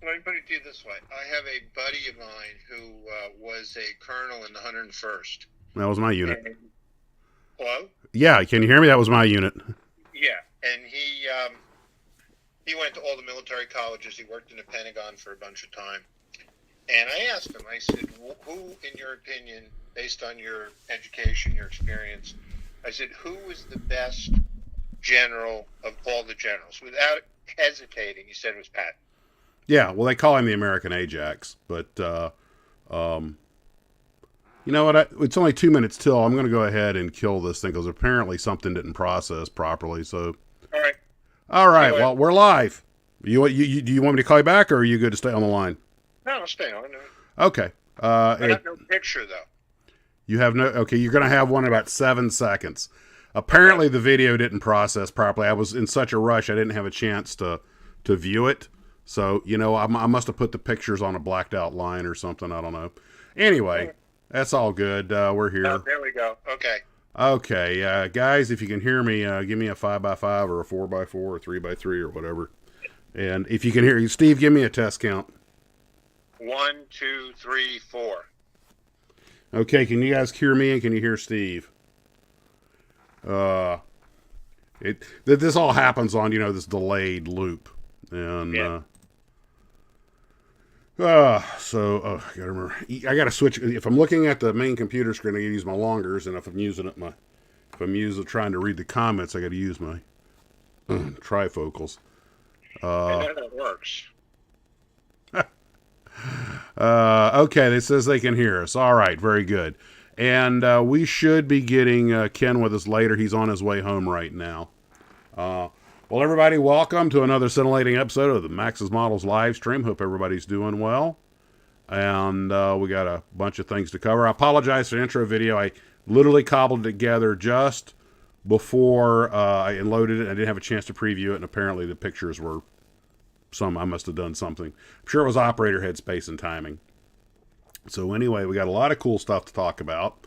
let me put it to you this way. I have a buddy of mine who was a colonel in the 101st. That was my unit. And, hello? Yeah, can you hear me? That was my unit. Yeah, and he went to all the military colleges. He worked in the Pentagon for a bunch of time. And I asked him, I said, who, in your opinion, based on your education, your experience, I said, who was the best general of all the generals? Without hesitating, he said it was Patton. Yeah, well, they call him the American Ajax, but you know what? It's only 2 minutes till. I'm going to go ahead and kill this thing because apparently something didn't process properly. So, all right. Anyway. Well, we're live. Do you want me to call you back, or are you good to stay on the line? No, I'll stay on. Okay. I have no picture though. You have no. Okay, you're going to have one in about 7 seconds. Apparently, the video didn't process properly. I was in such a rush, I didn't have a chance to view it. So, you know, I must have put the pictures on a blacked out line or something. I don't know. Anyway, that's all good. We're here. Oh, there we go. Okay. Okay, guys, if you can hear me, give me a 5x5 or a 4x4 or 3x3 or whatever. And if you can hear, Steve, give me a test count. 1, 2, 3, 4. Okay, can you guys hear me and can you hear Steve? This all happens on, this delayed loop. And, Yeah. I gotta remember. I gotta switch. If I'm looking at the main computer screen, I gotta use my longers, and if I'm trying to read the comments, I gotta use my trifocals. I know that works. Okay, it says they can hear us. All right, very good. And we should be getting Ken with us later. He's on his way home right now. Well, everybody, welcome to another scintillating episode of the Max's Models live stream. Hope everybody's doing well. And we got a bunch of things to cover. I apologize for the intro video. I literally cobbled it together just before I loaded it. I didn't have a chance to preview it, and apparently the pictures were I must have done something. I'm sure it was operator headspace and timing. So anyway, we got a lot of cool stuff to talk about.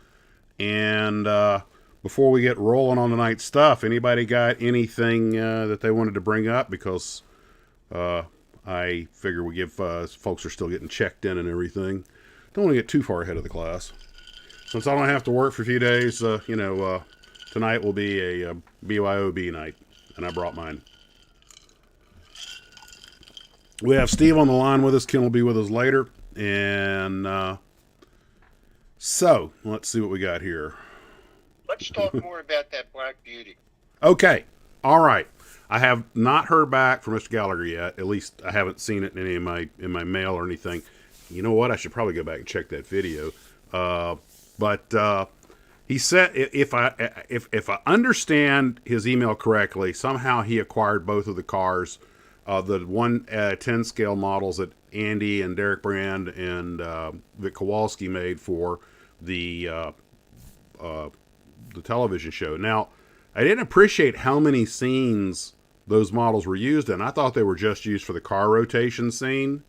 And before we get rolling on tonight's stuff, anybody got anything that they wanted to bring up? Because I figure we give folks are still getting checked in and everything. Don't want to get too far ahead of the class. Since I don't have to work for a few days, tonight will be a BYOB night, and I brought mine. We have Steve on the line with us. Ken will be with us later. And so, let's see what we got here. Let's talk more about that Black Beauty. Okay. All right. I have not heard back from Mr. Gallagher yet. At least I haven't seen it in any of my mail or anything. You know what? I should probably go back and check that video. But he said if I understand his email correctly, somehow he acquired both of the cars, the 110 scale models that Andy and Derek Brand and Vic Kowalski made for the television show. Now, I didn't appreciate how many scenes those models were used in. I thought they were just used for the car rotation scene,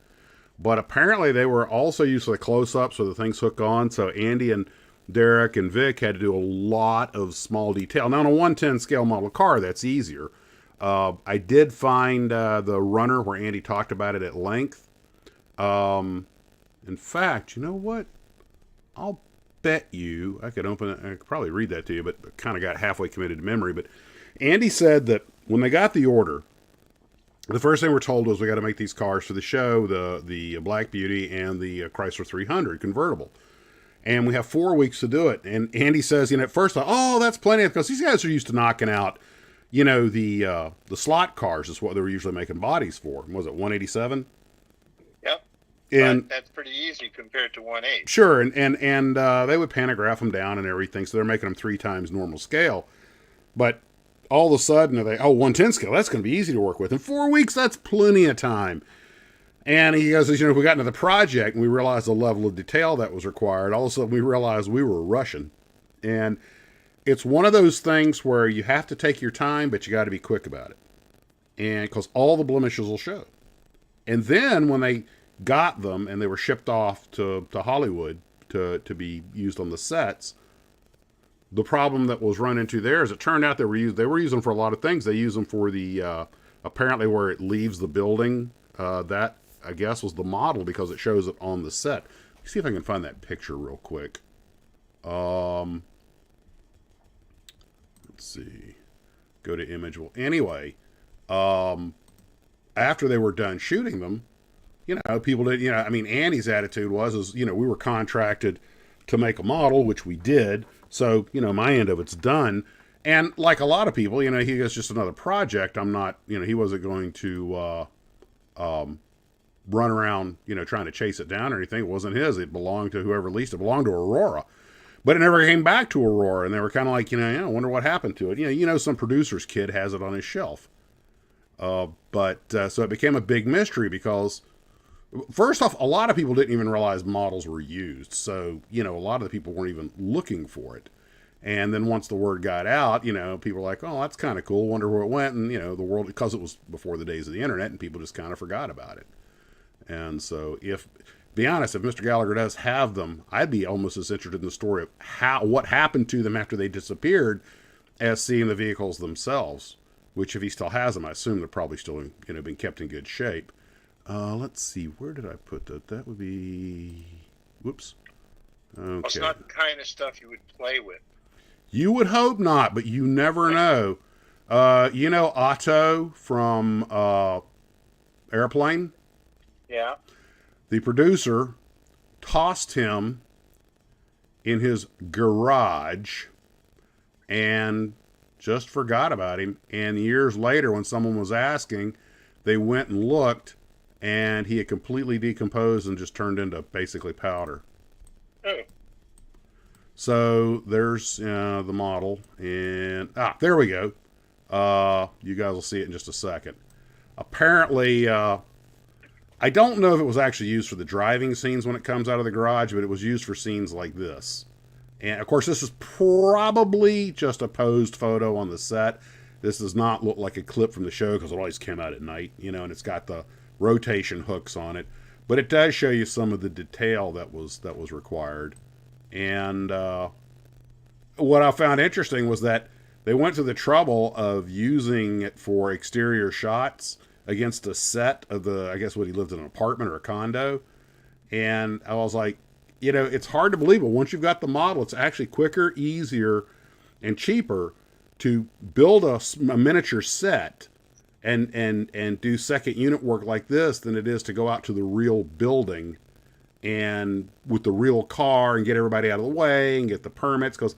but apparently they were also used for the close-ups so the things hook on. So Andy and Derek and Vic had to do a lot of small detail. Now, on a 110 scale model car, that's easier. I did find the runner where Andy talked about it at length. In fact, you know what? I'll bet you I could open it. I could probably read that to you, but kind of got halfway committed to memory. But Andy said that when they got the order, the first thing we're told was we got to make these cars for the show, the Black Beauty and the Chrysler 300 convertible. And we have 4 weeks to do it. And Andy says, at first, that's plenty, because these guys are used to knocking out, the slot cars is what they were usually making bodies for. Was it 187? Yep. And that's pretty easy compared to 1.8. Sure, and they would pantograph them down and everything, so they're making them 3 times normal scale. But all of a sudden, 110 scale, that's going to be easy to work with. In 4 weeks, that's plenty of time. And he goes, if we got into the project and we realized the level of detail that was required, all of a sudden we realized we were rushing. And it's one of those things where you have to take your time, but you got to be quick about it. And because all the blemishes will show. And then when they got them and they were shipped off to Hollywood to be used on the sets, the problem that was run into there is it turned out they were using them for a lot of things. They use them for the apparently where it leaves the building, that I guess, was the model because it shows it on the set. Let's see if I can find that picture real quick. Let's see. Go to image. Well, anyway, after they were done shooting them, people did, I mean, Andy's attitude was, we were contracted to make a model, which we did. So, my end of it's done. And like a lot of people, he was just another project. I'm not, he wasn't going to run around, trying to chase it down or anything. It wasn't his. It belonged to whoever leased it. It belonged to Aurora. But it never came back to Aurora. And they were kind of like, I wonder what happened to it. Some producer's kid has it on his shelf. So it became a big mystery because, first off, a lot of people didn't even realize models were used. So, a lot of the people weren't even looking for it. And then once the word got out, people were like, oh, that's kind of cool. Wonder where it went. And, the world, because it was before the days of the internet and people just kind of forgot about it. And so be honest, if Mr. Gallagher does have them, I'd be almost as interested in the story of what happened to them after they disappeared as seeing the vehicles themselves, which if he still has them, I assume they're probably still, been kept in good shape. Let's see, where did I put that? That would be, whoops. Okay. Well, it's not the kind of stuff you would play with. You would hope not, but you never know. Otto from Airplane? Yeah. The producer tossed him in his garage and just forgot about him. And years later, when someone was asking, they went and looked, and he had completely decomposed and just turned into basically powder. Oh. So there's the model, and there we go. You guys will see it in just a second. Apparently, I don't know if it was actually used for the driving scenes when it comes out of the garage, but it was used for scenes like this. And of course, this is probably just a posed photo on the set. This does not look like a clip from the show because it always came out at night, and it's got the rotation hooks on it. But it does show you some of the detail that was required. And what I found interesting was that they went to the trouble of using it for exterior shots against a set of I guess what he lived in an apartment or a condo. And I was like, it's hard to believe, but once you've got the model, it's actually quicker, easier, and cheaper to build a miniature set and do second unit work like this than it is to go out to the real building and with the real car and get everybody out of the way and get the permits, because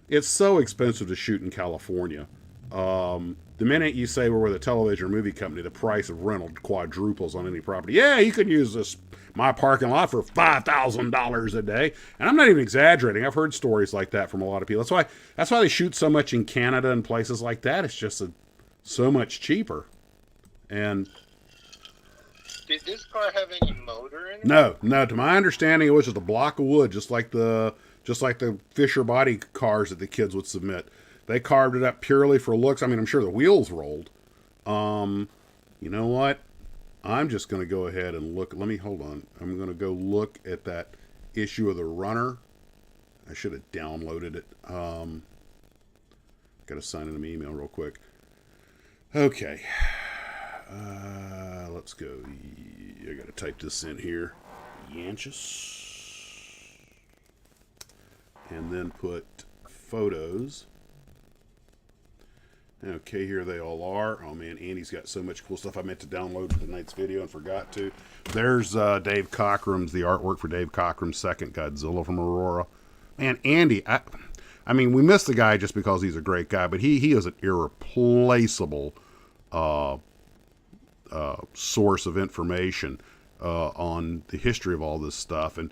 it's so expensive to shoot in California. The minute you say we're with a television or movie company, the price of rental quadruples on any property. Yeah, you could use my parking lot for $5,000 a day. And I'm not even exaggerating. I've heard stories like that from a lot of people. That's why they shoot so much in Canada and places like that. It's just so much cheaper. And did this car have any motor in it? No. To my understanding, it was just a block of wood, just like the Fisher body cars that the kids would submit. They carved it up purely for looks. I mean, I'm sure the wheels rolled. You know what? I'm just going to go ahead and look. Hold on. I'm going to go look at that issue of the Runner. I should have downloaded it. Got to sign in an email real quick. Okay. Let's go. I got to type this in here. Yanchus. And then put photos. Okay, here they all are. Oh man, Andy's got so much cool stuff I meant to download for tonight's video and forgot to. There's Dave Cockrum's, the artwork for Dave Cockrum's second Godzilla from Aurora. Man, Andy, I mean, we miss the guy just because he's a great guy, but he is an irreplaceable source of information on the history of all this stuff. And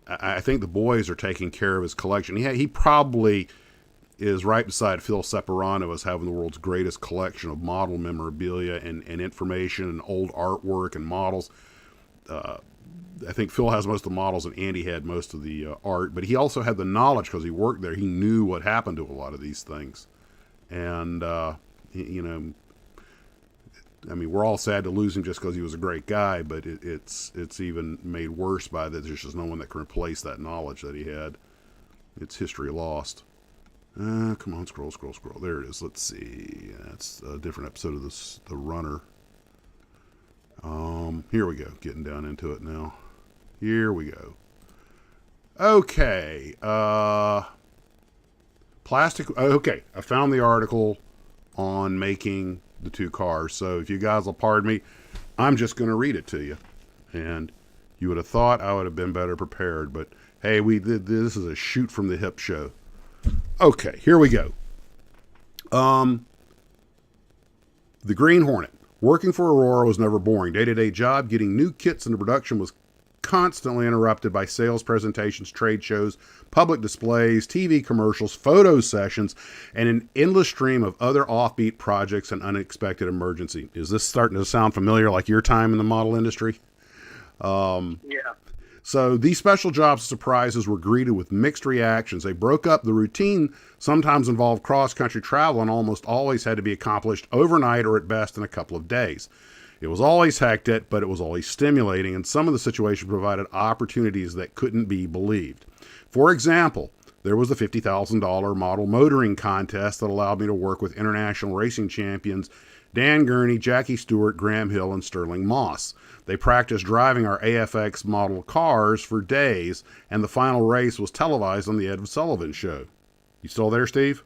I think the boys are taking care of his collection. He probably is right beside Phil Separano as having the world's greatest collection of model memorabilia and information and old artwork and models. I think Phil has most of the models and Andy had most of the art, but he also had the knowledge because he worked there. He knew what happened to a lot of these things. And, I mean, we're all sad to lose him just because he was a great guy, but it's even made worse by that there's just no one that can replace that knowledge that he had. It's history lost. Come on, scroll. There it is. Let's see. That's a different episode of the Runner. Here we go. Getting down into it now. Here we go. Okay. Plastic. Okay. I found the article on making the two cars. So if you guys will pardon me, I'm just going to read it to you. And you would have thought I would have been better prepared, but hey, this is a shoot from the hip show. Okay, here we go. The Green Hornet. Working for Aurora was never boring. Day-to-day job, getting new kits into production was constantly interrupted by sales presentations, trade shows, public displays, TV commercials, photo sessions, and an endless stream of other offbeat projects and unexpected emergency. Is this starting to sound familiar, like your time in the model industry? Yeah. So these special jobs and surprises were greeted with mixed reactions. They broke up the routine, sometimes involved cross-country travel, and almost always had to be accomplished overnight or at best in a couple of days. It was always hectic, but it was always stimulating, and some of the situations provided opportunities that couldn't be believed. For example, there was the $50,000 model motoring contest that allowed me to work with international racing champions Dan Gurney, Jackie Stewart, Graham Hill, and Sterling Moss. They practiced driving our AFX model cars for days, and the final race was televised on the Ed Sullivan Show. You still there, Steve?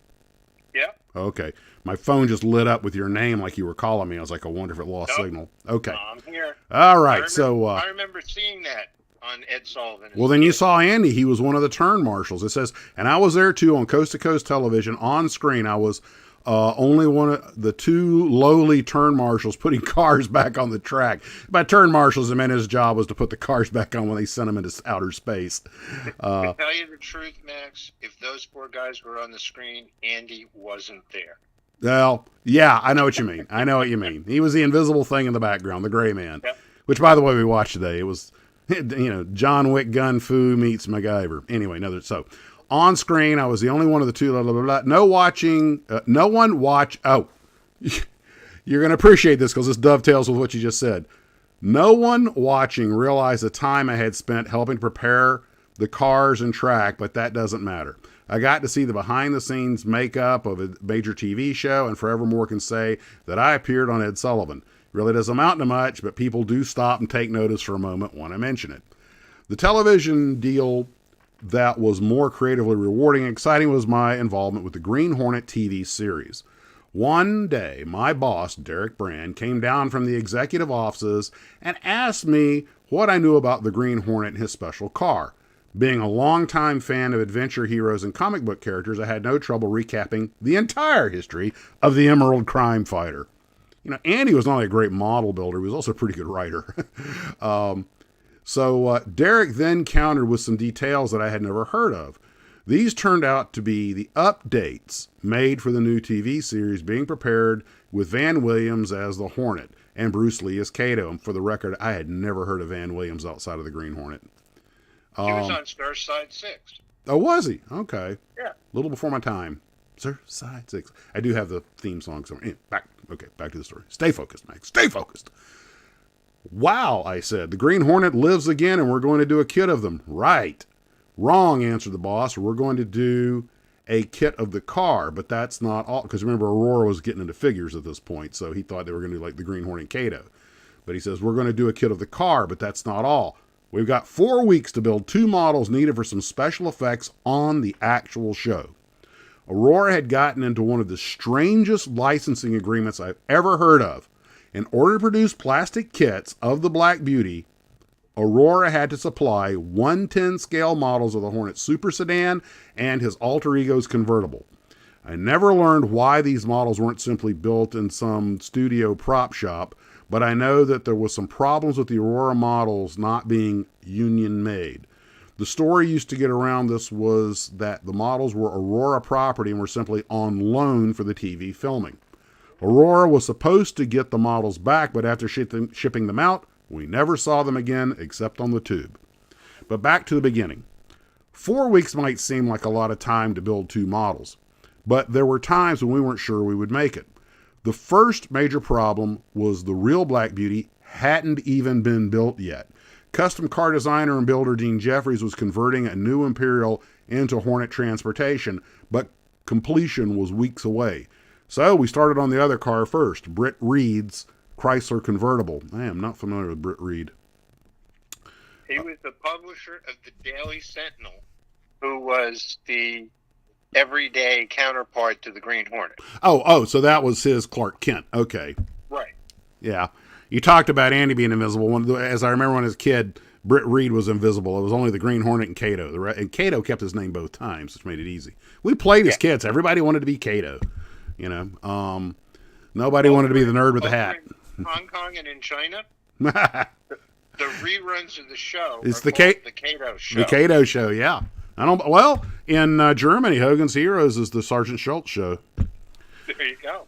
Yeah. Okay. My phone just lit up with your name like you were calling me. I was like, I wonder if it lost signal. Okay. I'm here. All right. I remember seeing that on Ed Sullivan. Well, then you saw Andy. He was one of the turn marshals. It says, and I was there too on Coast to Coast television on screen. I was only one of the two lowly turn marshals putting cars back on the track. By turn marshals, I meant his job was to put the cars back on when they sent them into outer space. To tell you the truth, Max, if those four guys were on the screen, Andy wasn't there. Well, yeah, I know what you mean. I know what you mean. He was the invisible thing in the background, the gray man, yep. Which, by the way, we watched today. It was, John Wick Gun Fu meets MacGyver. Anyway, so on screen, I was the only one of the two. Blah, blah, blah, blah. No one watch. Oh, you're going to appreciate this because this dovetails with what you just said. No one watching realized the time I had spent helping prepare the cars and track, but that doesn't matter. I got to see the behind-the-scenes makeup of a major TV show, and forevermore can say that I appeared on Ed Sullivan. It really doesn't amount to much, but people do stop and take notice for a moment when I mention it. The television deal that was more creatively rewarding and exciting was my involvement with the Green Hornet TV series. One day, my boss, Derek Brand, came down from the executive offices and asked me what I knew about the Green Hornet and his special car. Being a longtime fan of adventure heroes and comic book characters, I had no trouble recapping the entire history of the Emerald Crime Fighter. Andy was not only a great model builder, he was also a pretty good writer. So Derek then countered with some details that I had never heard of. These turned out to be the updates made for the new TV series being prepared with Van Williams as the Hornet and Bruce Lee as Kato. And for the record, I had never heard of Van Williams outside of the Green Hornet. He was on Star Side 6. Oh, was he? Okay. Yeah. A little before my time. Sir, Side 6. I do have the theme song somewhere. Back to the story. Stay focused, Max. Stay focused. Wow, I said. The Green Hornet lives again, and we're going to do a kit of them. Right. Wrong, answered the boss. We're going to do a kit of the car, but that's not all. Because remember, Aurora was getting into figures at this point, so he thought they were going to do like the Green Hornet Kato. But he says, we're going to do a kit of the car, but that's not all. We've got 4 weeks to build 2 models needed for some special effects on the actual show. Aurora had gotten into one of the strangest licensing agreements I've ever heard of. In order to produce plastic kits of the Black Beauty, Aurora had to supply 1/10 scale models of the Hornet Super Sedan and his alter ego's convertible. I never learned why these models weren't simply built in some studio prop shop, but I know that there was some problems with the Aurora models not being union made. The story used to get around this was that the models were Aurora property and were simply on loan for the TV filming. Aurora was supposed to get the models back, but after shipping them out, we never saw them again except on the tube. But back to the beginning. 4 weeks might seem like a lot of time to build 2 models, but there were times when we weren't sure we would make it. The first major problem was the real Black Beauty hadn't even been built yet. Custom car designer and builder Dean Jeffries was converting a new Imperial into Hornet transportation, but completion was weeks away. So we started on the other car first, Britt Reed's Chrysler convertible. I am not familiar with Britt Reed. He was the publisher of the Daily Sentinel, who was the everyday counterpart to the Green Hornet. Oh, so that was his Clark Kent. Okay. Right. Yeah. You talked about Andy being invisible. As I remember when I was a kid, Britt Reed was invisible. It was only the Green Hornet and Kato. And Kato kept his name both times, which made it easy. We played as kids. Everybody wanted to be Kato. Nobody wanted to be the nerd with the hat. In Hong Kong and in China, the reruns of the show it's the Kato show. The Kato show, yeah. In Germany, Hogan's Heroes is the Sergeant Schultz show. There you go.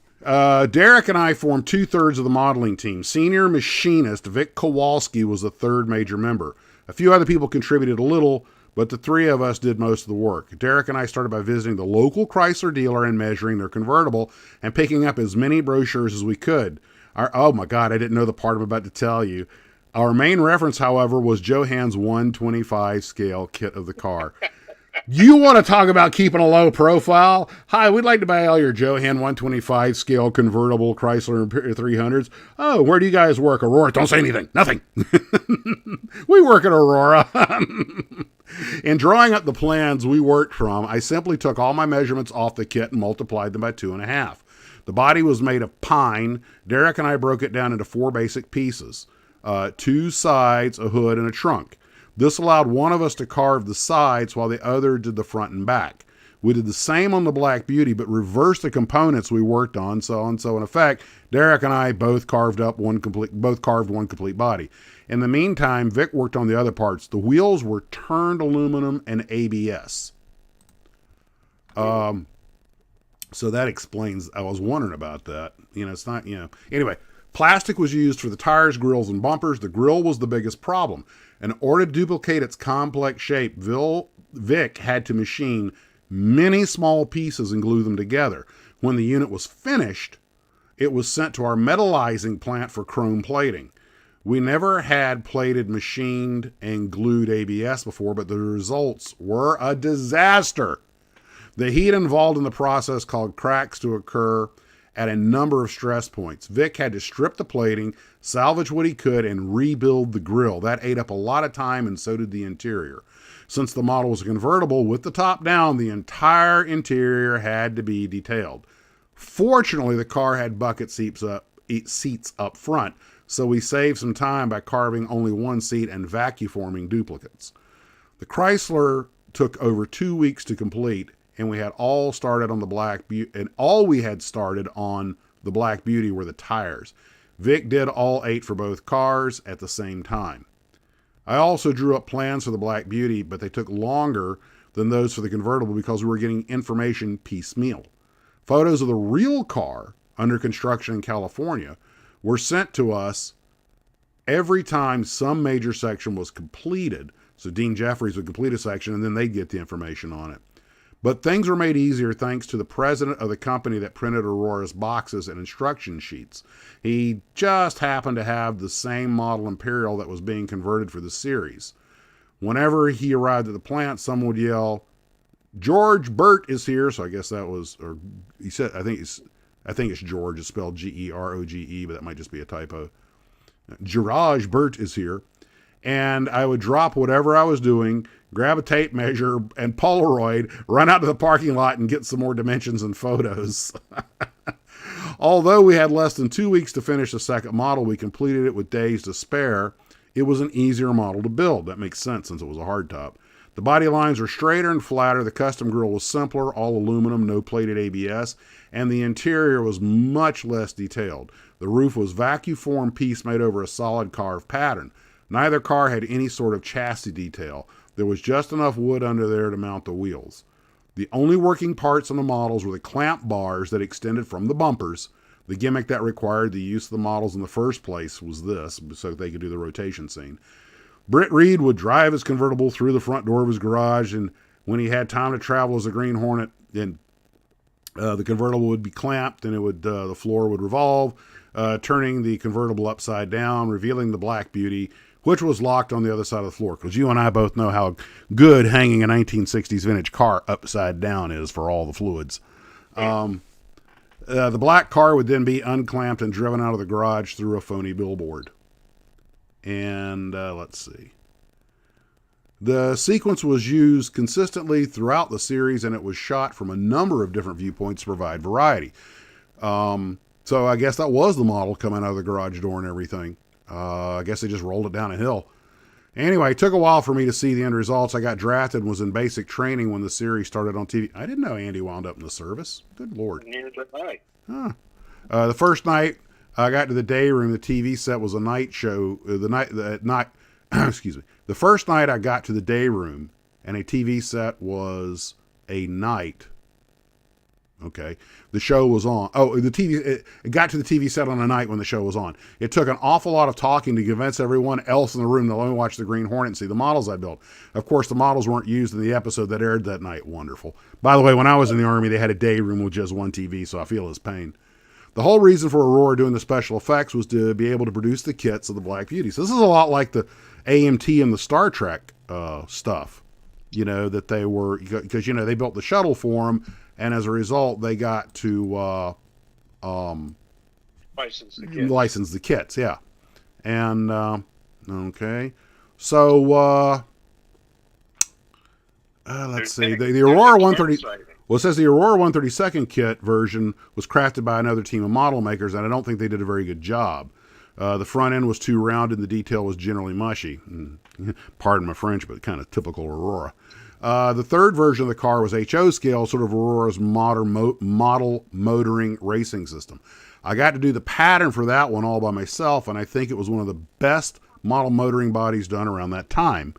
Derek and I formed 2/3 of the modeling team. Senior machinist Vic Kowalski was the third major member. A few other people contributed a little, but the three of us did most of the work. Derek and I started by visiting the local Chrysler dealer and measuring their convertible and picking up as many brochures as we could. Oh my God, I didn't know the part I'm about to tell you. Our main reference, however, was Johan's 125 scale kit of the car. You want to talk about keeping a low profile? Hi, we'd like to buy all your Johan 125 scale convertible Chrysler 300s. Oh, where do you guys work? Aurora. Don't say anything. Nothing. We work at Aurora. In drawing up the plans we worked from, I simply took all my measurements off the kit and multiplied them by 2.5. The body was made of pine. Derek and I broke it down into 4 basic pieces. 2 sides, a hood, and a trunk. This allowed one of us to carve the sides while the other did the front and back. We did the same on the Black Beauty, but reversed the components we worked on. So in effect, Derek and I both carved one complete body. In the meantime, Vic worked on the other parts. The wheels were turned aluminum and ABS. So that explains. I was wondering about that. It's not. Anyway. Plastic was used for the tires, grills, and bumpers. The grill was the biggest problem. In order to duplicate its complex shape, Vic had to machine many small pieces and glue them together. When the unit was finished, it was sent to our metallizing plant for chrome plating. We never had plated, machined, and glued ABS before, but the results were a disaster. The heat involved in the process caused cracks to occur at a number of stress points. Vic had to strip the plating, salvage what he could, and rebuild the grill. That ate up a lot of time, and so did the interior. Since the model was a convertible with the top down, the entire interior had to be detailed. Fortunately, the car had bucket seats up front, so we saved some time by carving only one seat and vacuum-forming duplicates. The Chrysler took over 2 weeks to complete, and we had all started on the Black Beauty, and all we had started on the Black Beauty were the tires. Vic did all 8 for both cars at the same time. I also drew up plans for the Black Beauty, but they took longer than those for the convertible because we were getting information piecemeal. Photos of the real car under construction in California were sent to us every time some major section was completed. So Dean Jeffries would complete a section, and then they'd get the information on it. But things were made easier thanks to the president of the company that printed Aurora's boxes and instruction sheets. He just happened to have the same model Imperial that was being converted for the series. Whenever he arrived at the plant, someone would yell, "George Burt is here." So I guess that was, or he said, I think it's George. It's spelled Geroge, but that might just be a typo. Gerage Burt is here. And I would drop whatever I was doing, grab a tape measure and Polaroid, run out to the parking lot and get some more dimensions and photos. Although we had less than 2 weeks to finish the second model, we completed it with days to spare. It was an easier model to build. That makes sense since it was a hardtop. The body lines were straighter and flatter. The custom grille was simpler, all aluminum, no plated ABS, and the interior was much less detailed. The roof was vacuum formed piece made over a solid carved pattern. Neither car had any sort of chassis detail. There was just enough wood under there to mount the wheels. The only working parts on the models were the clamp bars that extended from the bumpers. The gimmick that required the use of the models in the first place was this, so they could do the rotation scene. Britt Reed would drive his convertible through the front door of his garage, and when he had time to travel as a Green Hornet, then the convertible would be clamped, and the floor would revolve, turning the convertible upside down, revealing the Black Beauty, which was locked on the other side of the floor, because you and I both know how good hanging a 1960s vintage car upside down is for all the fluids. The black car would then be unclamped and driven out of the garage through a phony billboard. And let's see. The sequence was used consistently throughout the series, and it was shot from a number of different viewpoints to provide variety. So I guess that was the model coming out of the garage door and everything. I guess they just rolled it down a hill. Anyway, it took a while for me to see the end results. I got drafted and was in basic training when the series started on TV. I didn't know Andy wound up in the service. Good Lord. Neither did I. Huh. The first night I got to the day room, the TV set was a night show. Excuse me. The first night I got to the day room and a TV set was a night. Okay. The show was on. Oh, it got to the TV set on a night when the show was on. It took an awful lot of talking to convince everyone else in the room to let me watch the Green Hornet and see the models I built. Of course, the models weren't used in the episode that aired that night. Wonderful. By the way, when I was in the Army, they had a day room with just one TV, so I feel his pain. The whole reason for Aurora doing the special effects was to be able to produce the kits of the Black Beauty. So this is a lot like the AMT and the Star Trek stuff, that they were, because, they built the shuttle for them, and as a result, they got to license the kits. License the kits, yeah. And, okay. So, let's see. The Aurora 130... Well, it says the Aurora 132nd kit version was crafted by another team of model makers, and I don't think they did a very good job. The front end was too rounded, and the detail was generally mushy. Pardon my French, but kind of typical Aurora. The third version of the car was HO scale, sort of Aurora's model motoring racing system. I got to do the pattern for that one all by myself, and I think it was one of the best model motoring bodies done around that time.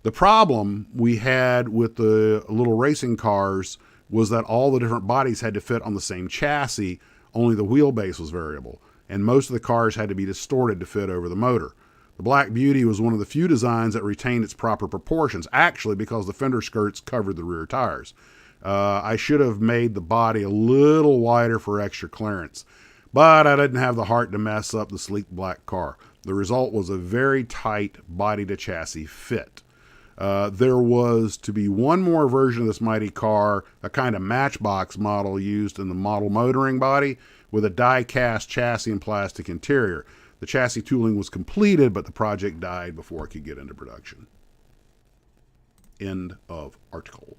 The problem we had with the little racing cars was that all the different bodies had to fit on the same chassis, only the wheelbase was variable, and most of the cars had to be distorted to fit over the motor. The Black Beauty was one of the few designs that retained its proper proportions, actually because the fender skirts covered the rear tires. I should have made the body a little wider for extra clearance, but I didn't have the heart to mess up the sleek black car. The result was a very tight body-to-chassis fit. There was to be one more version of this mighty car, a kind of matchbox model used in the model motoring body with a die-cast chassis and plastic interior. The chassis tooling was completed, but the project died before it could get into production. End of article.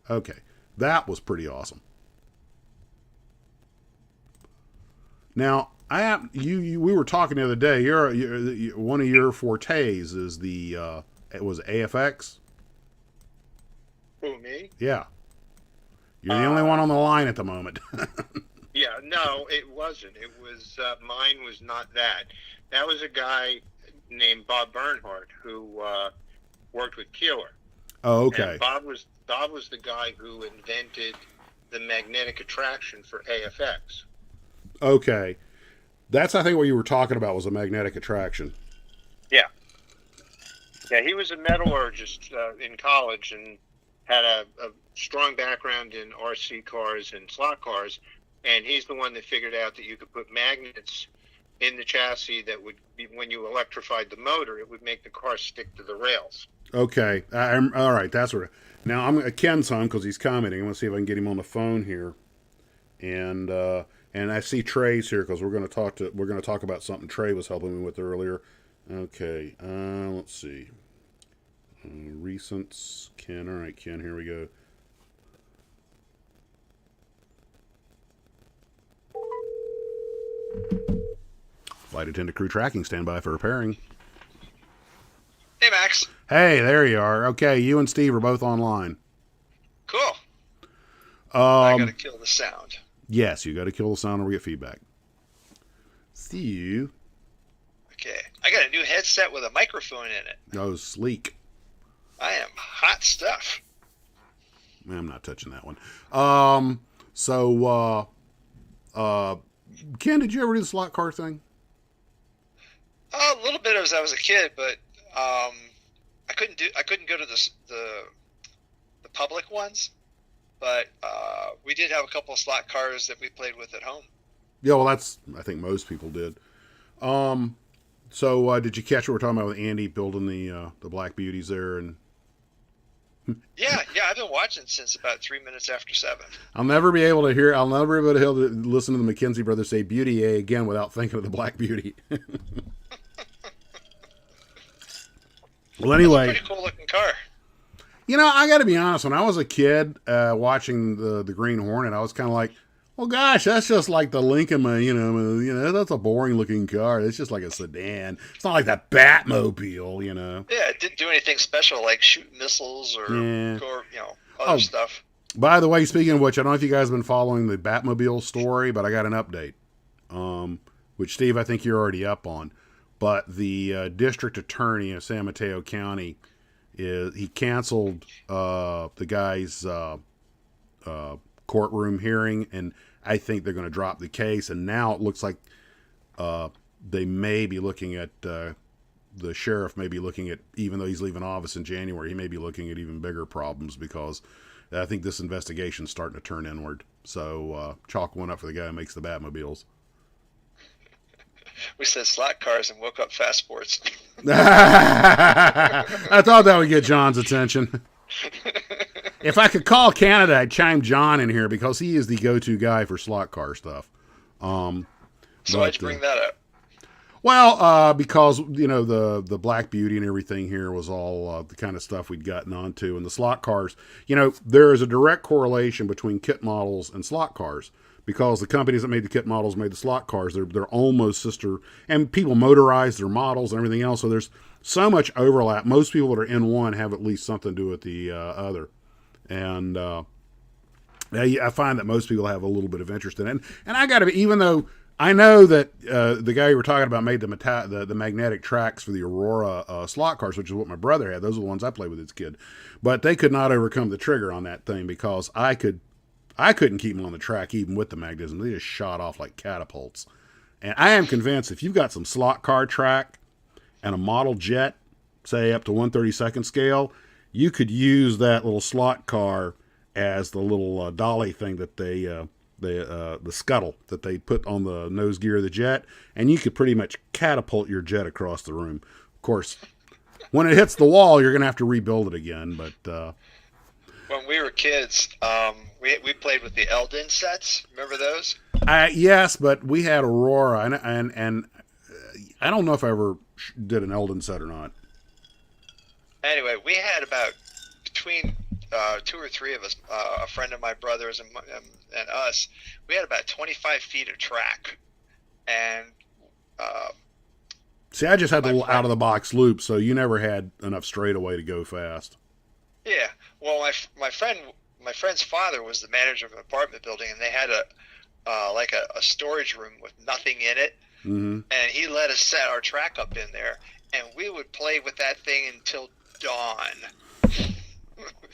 Okay, that was pretty awesome. Now, we were talking the other day. One of your fortes is it was AFX. Who, me? Yeah, you're the only one on the line at the moment. Yeah, no, it wasn't. It was mine was not that. That was a guy named Bob Bernhardt who worked with Keeler. Oh, okay. And Bob was the guy who invented the magnetic attraction for AFX. Okay. That's, I think, what you were talking about was a magnetic attraction. Yeah. Yeah, he was a metallurgist in college and had a strong background in RC cars and slot cars, and he's the one that figured out that you could put magnets in the chassis that would be, when you electrified the motor, it would make the car stick to the rails. Okay. All right, that's what... Now, I'm Ken's home because he's commenting. I'm going to see if I can get him on the phone here. And I see Trey's here because we're going to talk about something Trey was helping me with earlier. Okay, let's see. Recents, Ken. All right, Ken, here we go. Flight attendant crew tracking, stand by for repairing. Hey, Max. Hey, there you are. Okay, you and Steve are both online. Cool. I gotta kill the sound. Yes, you got to kill the sound or we get feedback. See you. Okay. I got a new headset with a microphone in it. Oh, sleek. I am hot stuff. I'm not touching that one. Ken, did you ever do the slot car thing? A little bit as I was a kid, but I couldn't go to the public ones. But we did have a couple of slot cars that we played with at home. Yeah, well, I think most people did. So did you catch what we're talking about with Andy building the Black Beauties there? And Yeah, I've been watching since about 3 minutes after 7. I'll never be able to listen to the McKenzie brothers say Beauty A again without thinking of the Black Beauty. Well, That's a anyway, pretty cool looking car. I got to be honest. When I was a kid watching the Green Hornet, I was kind of like, well, gosh, that's just like the Lincoln, that's a boring looking car. It's just like a sedan. It's not like that Batmobile. Yeah, it didn't do anything special like shoot missiles or, Yeah. other stuff. By the way, speaking of which, I don't know if you guys have been following the Batmobile story, but I got an update, which, Steve, I think you're already up on. But the district attorney of San Mateo County, he canceled the guy's courtroom hearing, and I think they're going to drop the case. And now it looks like they may be looking at the sheriff may be looking at, even though he's leaving office in January, he may be looking at even bigger problems, because I think this investigation's starting to turn inward. So chalk one up for the guy who makes the Batmobiles. We said slot cars and woke up fast sports. I thought that would get John's attention. If I could call Canada, I'd chime John in here, because he is the go-to guy for slot car stuff. So why'd you bring that up? Well, because, the Black Beauty and everything here was all the kind of stuff we'd gotten onto. And the slot cars, there is a direct correlation between kit models and slot cars, because the companies that made the kit models made the slot cars. They're almost sister, and people motorize their models and everything else. So there's so much overlap. Most people that are in one have at least something to do with the other. And I find that most people have a little bit of interest in it. And I got to be, even though I know that the guy you were talking about made the magnetic tracks for the Aurora slot cars, which is what my brother had. Those are the ones I played with as a kid. But they could not overcome the trigger on that thing, because I couldn't keep them on the track even with the magnetism. They just shot off like catapults. And I am convinced if you've got some slot car track and a model jet, say up to 1/32 scale, you could use that little slot car as the little dolly thing that the scuttle that they put on the nose gear of the jet, and you could pretty much catapult your jet across the room. Of course, when it hits the wall, you're going to have to rebuild it again. But when we were kids, we played with the Eldon sets. Remember those? Yes, but we had Aurora, and I don't know if I ever did an Eldon set or not. Anyway, we had about between 2 or 3 of us, a friend of my brother's and us, we had about 25 feet of track. And see, I just had the little out of the box loop, so you never had enough straightaway to go fast. Yeah, well, my friend's father was the manager of an apartment building, and they had a storage room with nothing in it. Mm-hmm. And he let us set our track up in there, and we would play with that thing until dawn.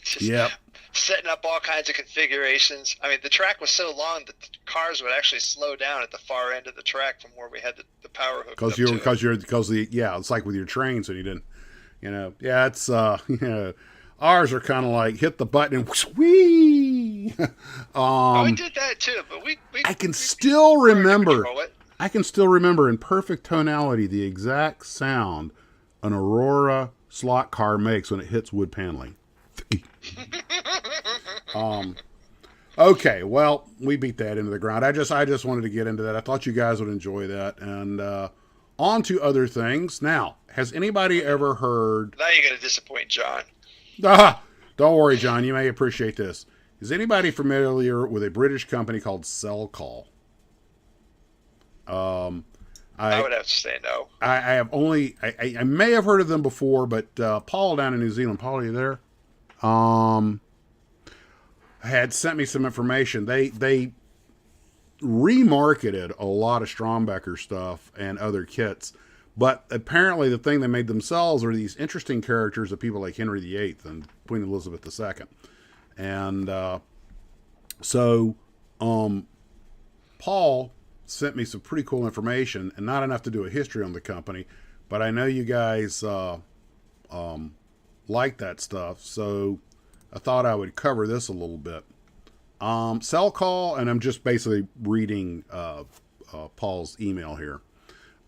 Just setting up all kinds of configurations. I mean, the track was so long that the cars would actually slow down at the far end of the track from where we had the power hooked up to. It's like with your trains, and you didn't, it's ours are kind of like hit the button and whee. We did that too, but I can still remember in perfect tonality the exact sound an Aurora slot car makes when it hits wood paneling. Okay, well, we beat that into the ground. I just wanted to get into that. I thought you guys would enjoy that. And on to other things. Now, has anybody ever heard... Now you're going to disappoint John. Don't worry, John. You may appreciate this. Is anybody familiar with a British company called Selcol? I would have to say no. I may have heard of them before, but Paul down in New Zealand, Paul, are you there? Had sent me some information. They remarketed a lot of Strombecker stuff and other kits, but apparently the thing they made themselves are these interesting characters of people like Henry VIII and Queen Elizabeth II. And so Paul sent me some pretty cool information, and not enough to do a history on the company, but I know you guys like that stuff, so I thought I would cover this a little bit. Selcol, and I'm just basically reading Paul's email here.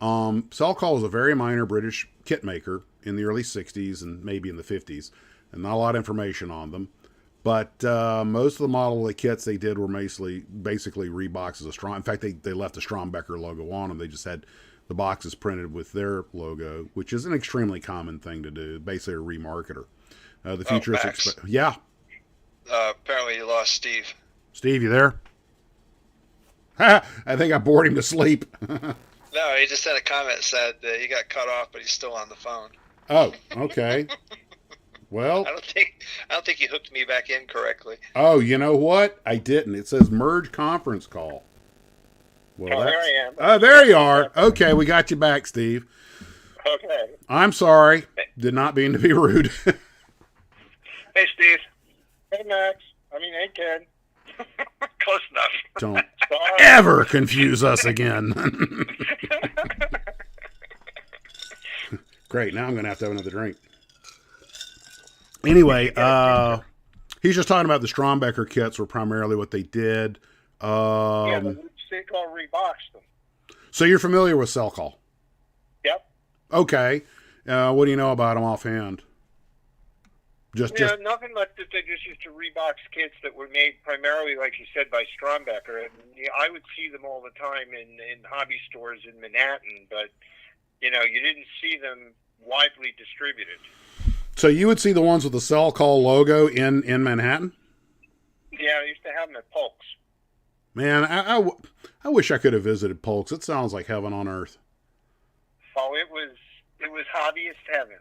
Selcol was a very minor British kit maker in the early 60s and maybe in the 50s. and not a lot of information on them. But most of the model of the kits they did were basically reboxes of Strom. In fact, they left the Strombecker logo on them. They just had the boxes printed with their logo, which is an extremely common thing to do. Basically, a remarketer. The futuristic, yeah. Apparently, you lost Steve. Steve, you there? I think I bored him to sleep. No, he just sent a comment that said that he got cut off, but he's still on the phone. Oh, okay. Well, I don't think he hooked me back in correctly. oh, you know what? I didn't. It says merge conference call. Well, there I am. Oh, there you are. Okay, we got you back, Steve. Okay. I'm sorry. Did not mean to be rude. Hey, Steve. Hey, Max. Hey, Ken. Close enough. Don't Sorry. ever confuse us again. Great. Now I'm going to have another drink. Anyway, he's just talking about the Strombecker kits were primarily what they did. Yeah, the Selcol reboxed them. So you're familiar with Selcol? Yep. Okay. What do you know about them offhand? Just Nothing much. That they just used to rebox kits that were made primarily, like you said, by Strombecker. And I would see them all the time in hobby stores in Manhattan, but you didn't see them widely distributed. So you would see the ones with the Selcol logo in Manhattan? Yeah, I used to have them at Polk's. Man, I wish I could have visited Polk's. It sounds like heaven on earth. Oh, it was hobbyist heaven.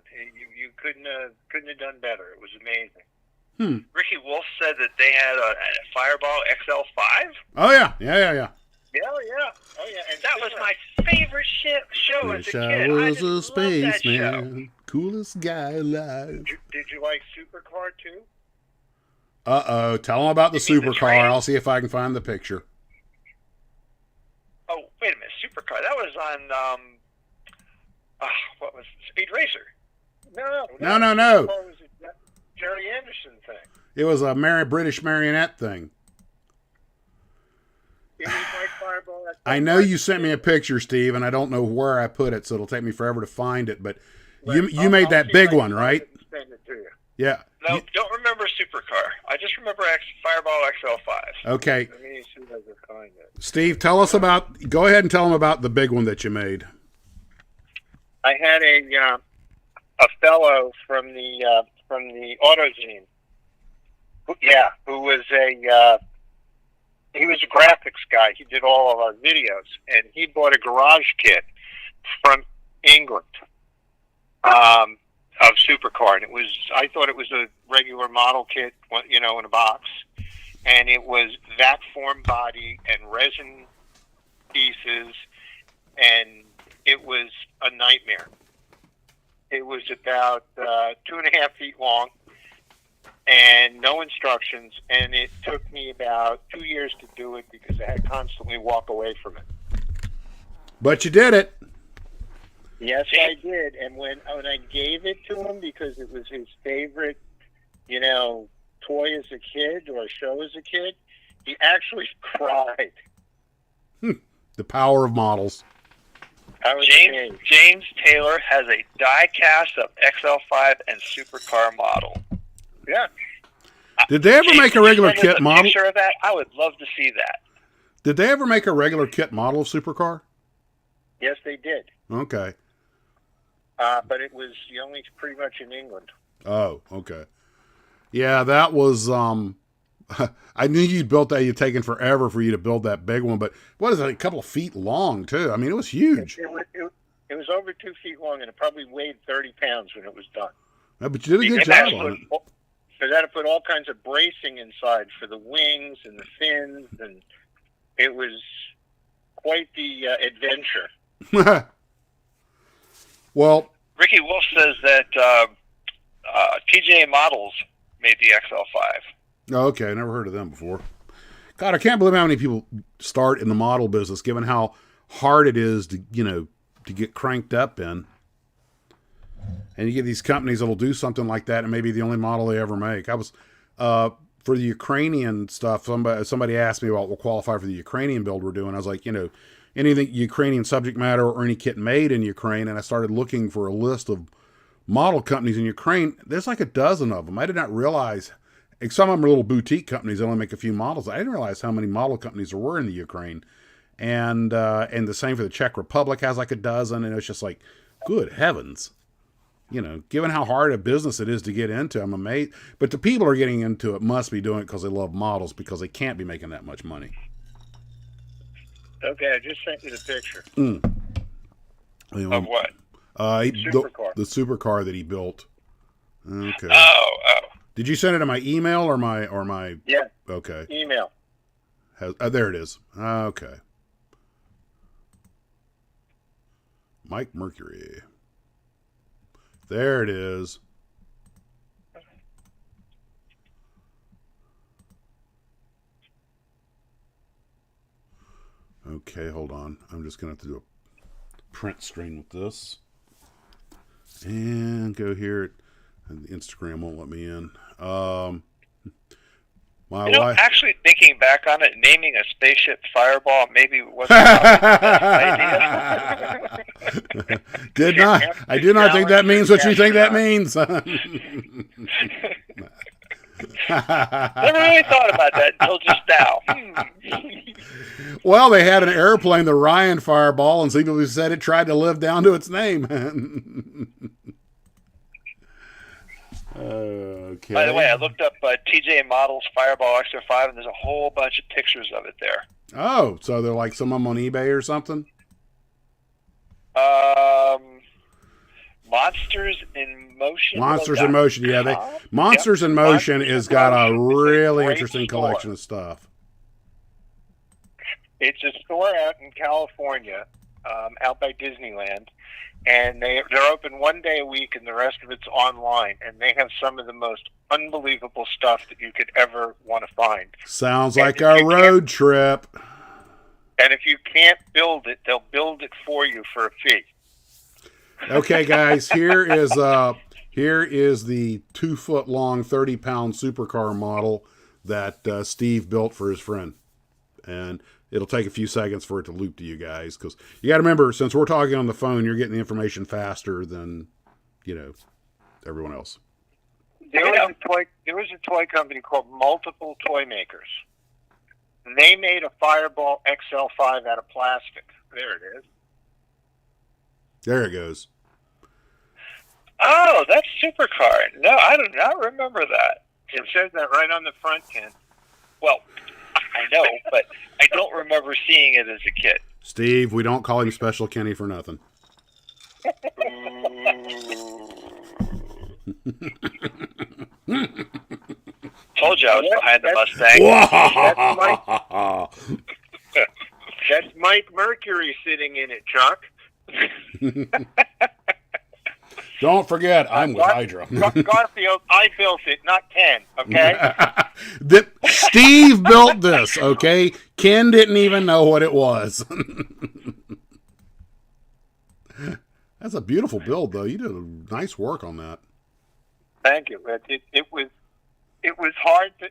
You couldn't have done better. It was amazing. Ricky Wolf said that they had a Fireball XL5. Oh yeah. Yeah. Oh yeah. And That was my favorite show as a Wish kid. I I was just a loved that show. spaceman, coolest guy alive. Did you like Supercar too? Uh-oh, tell him about the You mean the supercar. train? I'll see if I can find the picture. Oh, wait a minute, Supercar. That was on what was it? Speed Racer? No. Supercar was a Jerry Anderson thing. It was a British marionette thing. It was like Fireball. I know you sent me a picture, Steve, and I don't know where I put it, so it'll take me forever to find it. But you made that big one, right? Send it to you. Yeah. No, don't remember Supercar. I just remember Fireball XL5. Okay. Let me see if I can find it. Steve, go ahead and tell them about the big one that you made. I had a fellow from the AutoZine. Who was he was a graphics guy. He did all of our videos, and he bought a garage kit from England of Supercar, and I thought it was a regular model kit, in a box, and it was vac form body and resin pieces, and it was a nightmare. It was about 2.5 feet long and no instructions, and it took me about 2 years to do it because I had to constantly walk away from it. But you did it. Yes, I did. And when I gave it to him because it was his favorite, toy as a kid or show as a kid, he actually cried. The power of models. I was amazed. James Taylor has a die cast of XL5 and Supercar model. Yeah. Did they ever make a regular kit model? Picture of that? I would love to see that. Did they ever make a regular kit model of Supercar? Yes, they did. Okay. But it was only pretty much in England. Oh, okay. Yeah, that was, I knew you'd built that. You'd taken forever for you to build that big one, but what is it, a couple of feet long, too? I mean, it was huge. It was over 2 feet long, and it probably weighed 30 pounds when it was done. Yeah, but you did a good job on it. Because I had to put all kinds of bracing inside for the wings and the fins, and it was quite the adventure. Well, Ricky Wolf says that TJ Models made the XL5. okay, I never heard of them before. God, I can't believe how many people start in the model business, given how hard it is to, to get cranked up in. And you get these companies that'll do something like that, and maybe the only model they ever make. I was for the Ukrainian stuff. Somebody asked me about what qualify for the Ukrainian build we're doing. I was like, anything Ukrainian subject matter or any kit made in Ukraine, and I started looking for a list of model companies in Ukraine. There's like a dozen of them. I did not realize. Some of them are little boutique companies that only make a few models. I didn't realize how many model companies there were in the Ukraine. And the same for the Czech Republic has like a dozen. And it's just like, good heavens. Given how hard a business it is to get into, I'm amazed. But the people who are getting into it must be doing it because they love models, because they can't be making that much money. Okay, I just sent you the picture. Of what? Supercar. The supercar that he built. Okay. Oh. Did you send it to my email or my? Yeah. Okay. Email. There it is. Okay. Mike Mercury. There it is. Okay, hold on. I'm just going to have to do a print screen with this. And go here. Instagram won't let me in. My wife. Actually thinking back on it, naming a spaceship Fireball maybe wasn't the best idea. I do not think that means what you think that means. Never really thought about that until just now. Well, they had an airplane, the Ryan Fireball, and some people said it tried to live down to its name. Okay. By the way, I looked up TJ Models Fireball XR5, and there's a whole bunch of pictures of it there. Oh, so they're like some of them on eBay or something? Monsters in Motion. Monsters in Motion, yeah. Monsters in Motion has got a really interesting collection of stuff. It's a store out in California, out by Disneyland, and they're open one day a week, and the rest of it's online. And they have some of the most unbelievable stuff that you could ever want to find. Sounds like a road trip. And if you can't build it, they'll build it for you for a fee. Okay, guys, here is the 2-foot long, 30-pound supercar model that Steve built for his friend, and it'll take a few seconds for it to loop to you guys, because you got to remember, since we're talking on the phone, you're getting the information faster than everyone else. There was a toy company called Multiple Toy Makers. They made a Fireball XL5 out of plastic. There it is. There it goes. Oh, that's Supercar. No, I do not remember that. It says that right on the front, Ken. Well, I know, but I don't remember seeing it as a kid. Steve, we don't call him Special Kenny for nothing. Told you I was behind the Mustang. That's Mike Mercury sitting in it, Chuck. Don't forget, I'm with Hydra. Garfield, I built it, not Ken, okay? Steve built this, okay? Ken didn't even know what it was. That's a beautiful build, though. You did nice work on that. Thank you. It was hard to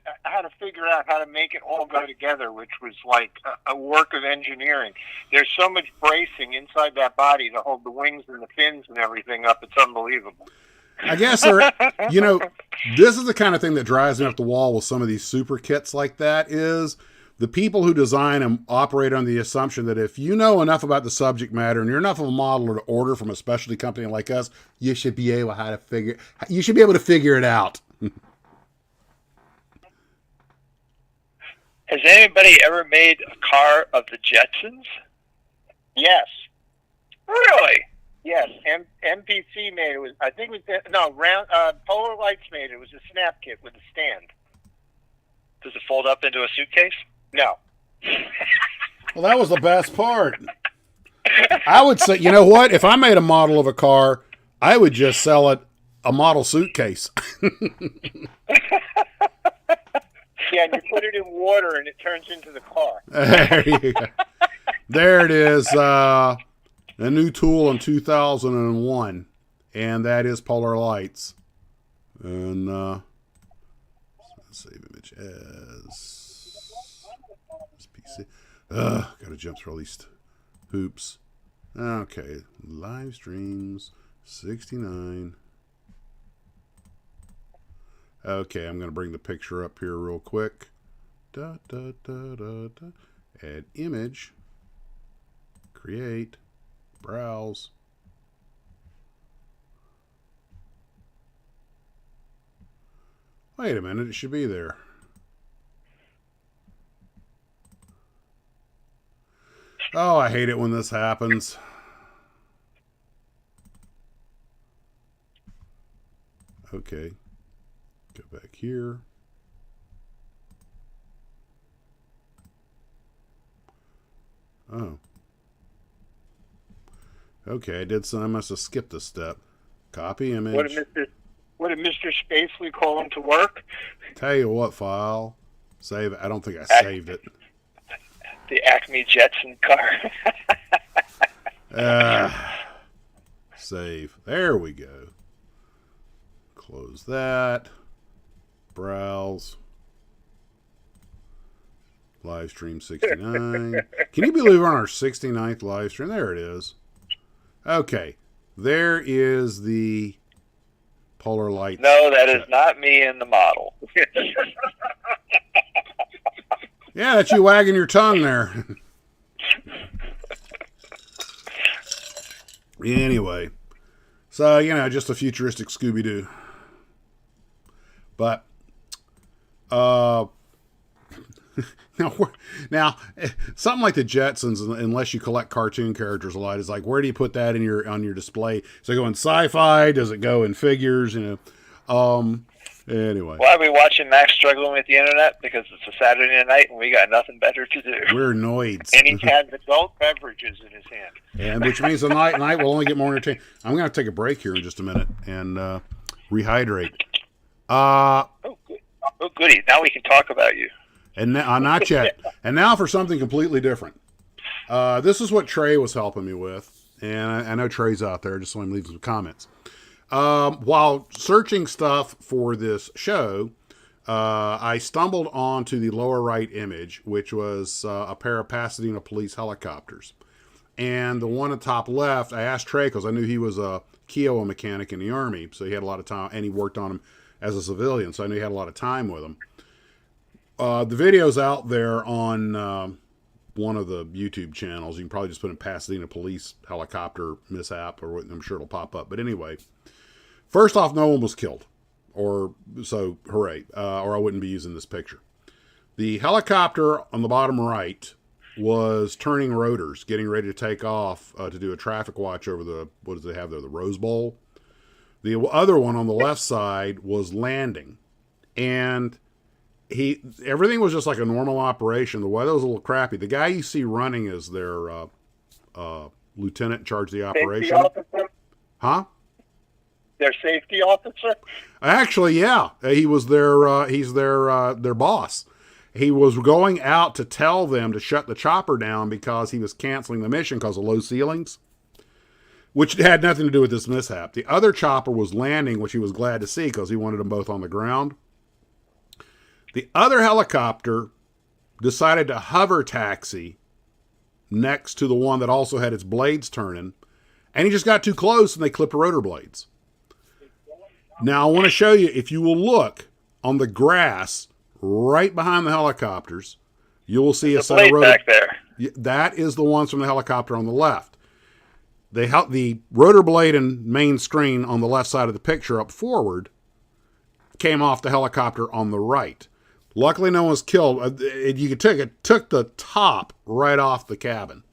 figure out how to make it all go together, which was like a work of engineering. There's so much bracing inside that body to hold the wings and the fins and everything up. It's unbelievable. I guess, this is the kind of thing that drives me up the wall with some of these super kits like that, is the people who design them operate on the assumption that if you know enough about the subject matter and you're enough of a modeler to order from a specialty company like us, you should be able to figure it out. Has anybody ever made a car of the Jetsons? Yes. Really? Yes. MPC made it. Polar Lights made it. It was a snap kit with a stand. Does it fold up into a suitcase? No. Well, that was the best part. I would say, you know what? If I made a model of a car, I would just sell it a model suitcase. Yeah, and you put it in water and it turns into the car. There you go. There it is. A new tool in 2001, and that is Polar Lights. And save image as PC. Gotta jump through all these hoops. Okay, live streams 69. Okay, I'm going to bring the picture up here real quick. Da, da, da, da, da. Add image. Create. Browse. Wait a minute, it should be there. Oh, I hate it when this happens. Okay. Go back here. Oh. Okay, I must have skipped a step. Copy image. What did Mr. Spacely call him to work? Tell you what, file. Save it. I don't think I saved it. The Acme Jetson car. Save. There we go. Close that. Browse. Livestream 69. Can you believe we're on our 69th live stream? There it is. Okay. There is the polar light. No, that is not me in the model. Yeah, that's you wagging your tongue there. Anyway. So, you know, just a futuristic Scooby-Doo. But, now, something like the Jetsons, unless you collect cartoon characters a lot, is like, where do you put that in on your display? Does it go in sci-fi? Does it go in figures? You know, anyway. Why are we watching Max struggling with the internet? Because it's a Saturday night and we got nothing better to do. We're noids. And he has adult beverages in his hand. And which means tonight we'll only get more entertaining. I'm going to take a break here in just a minute and rehydrate. Oh, goody. Now we can talk about you. And now, not yet. And now for something completely different. This is what Trey was helping me with. And I know Trey's out there. Just let him leave some comments. While searching stuff for this show, I stumbled onto the lower right image, which was a pair of Pasadena police helicopters. And the one at the top left, I asked Trey because I knew he was a Kiowa mechanic in the Army. So he had a lot of time, and he worked on them as a civilian. So I knew he had a lot of time with them. The video's out there on one of the YouTube channels. You can probably just put in Pasadena police helicopter mishap, or I'm sure it'll pop up. But anyway, first off, no one was killed, or so hooray, or I wouldn't be using this picture. The helicopter on the bottom right was turning rotors, getting ready to take off to do a traffic watch over the, what do they have there, the Rose Bowl. The other one on the left side was landing, and everything was just like a normal operation. The weather was a little crappy. The guy you see running is their lieutenant in charge of the operation. Huh? Their safety officer? Actually, yeah. He was he's their boss. He was going out to tell them to shut the chopper down because he was canceling the mission because of low ceilings, which had nothing to do with this mishap. The other chopper was landing, which he was glad to see because he wanted them both on the ground. The other helicopter decided to hover taxi next to the one that also had its blades turning, and he just got too close and they clipped the rotor blades. Now, I want to show you, if you will look on the grass right behind the helicopters, you will see a set of rotor back there. That is the ones from the helicopter on the left. The rotor blade and main screen on the left side of the picture up forward came off the helicopter on the right. Luckily, no one was killed. It took the top right off the cabin.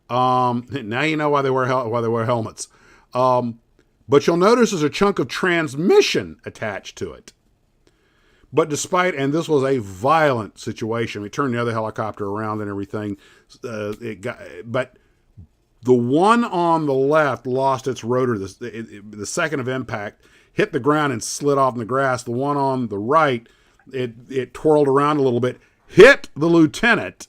Now you know why they wear helmets. But you'll notice there's a chunk of transmission attached to it. But and this was a violent situation. We turned the other helicopter around and everything. But the one on the left lost its rotor. The second of impact hit the ground and slid off in the grass. The one on the right, it twirled around a little bit, hit the lieutenant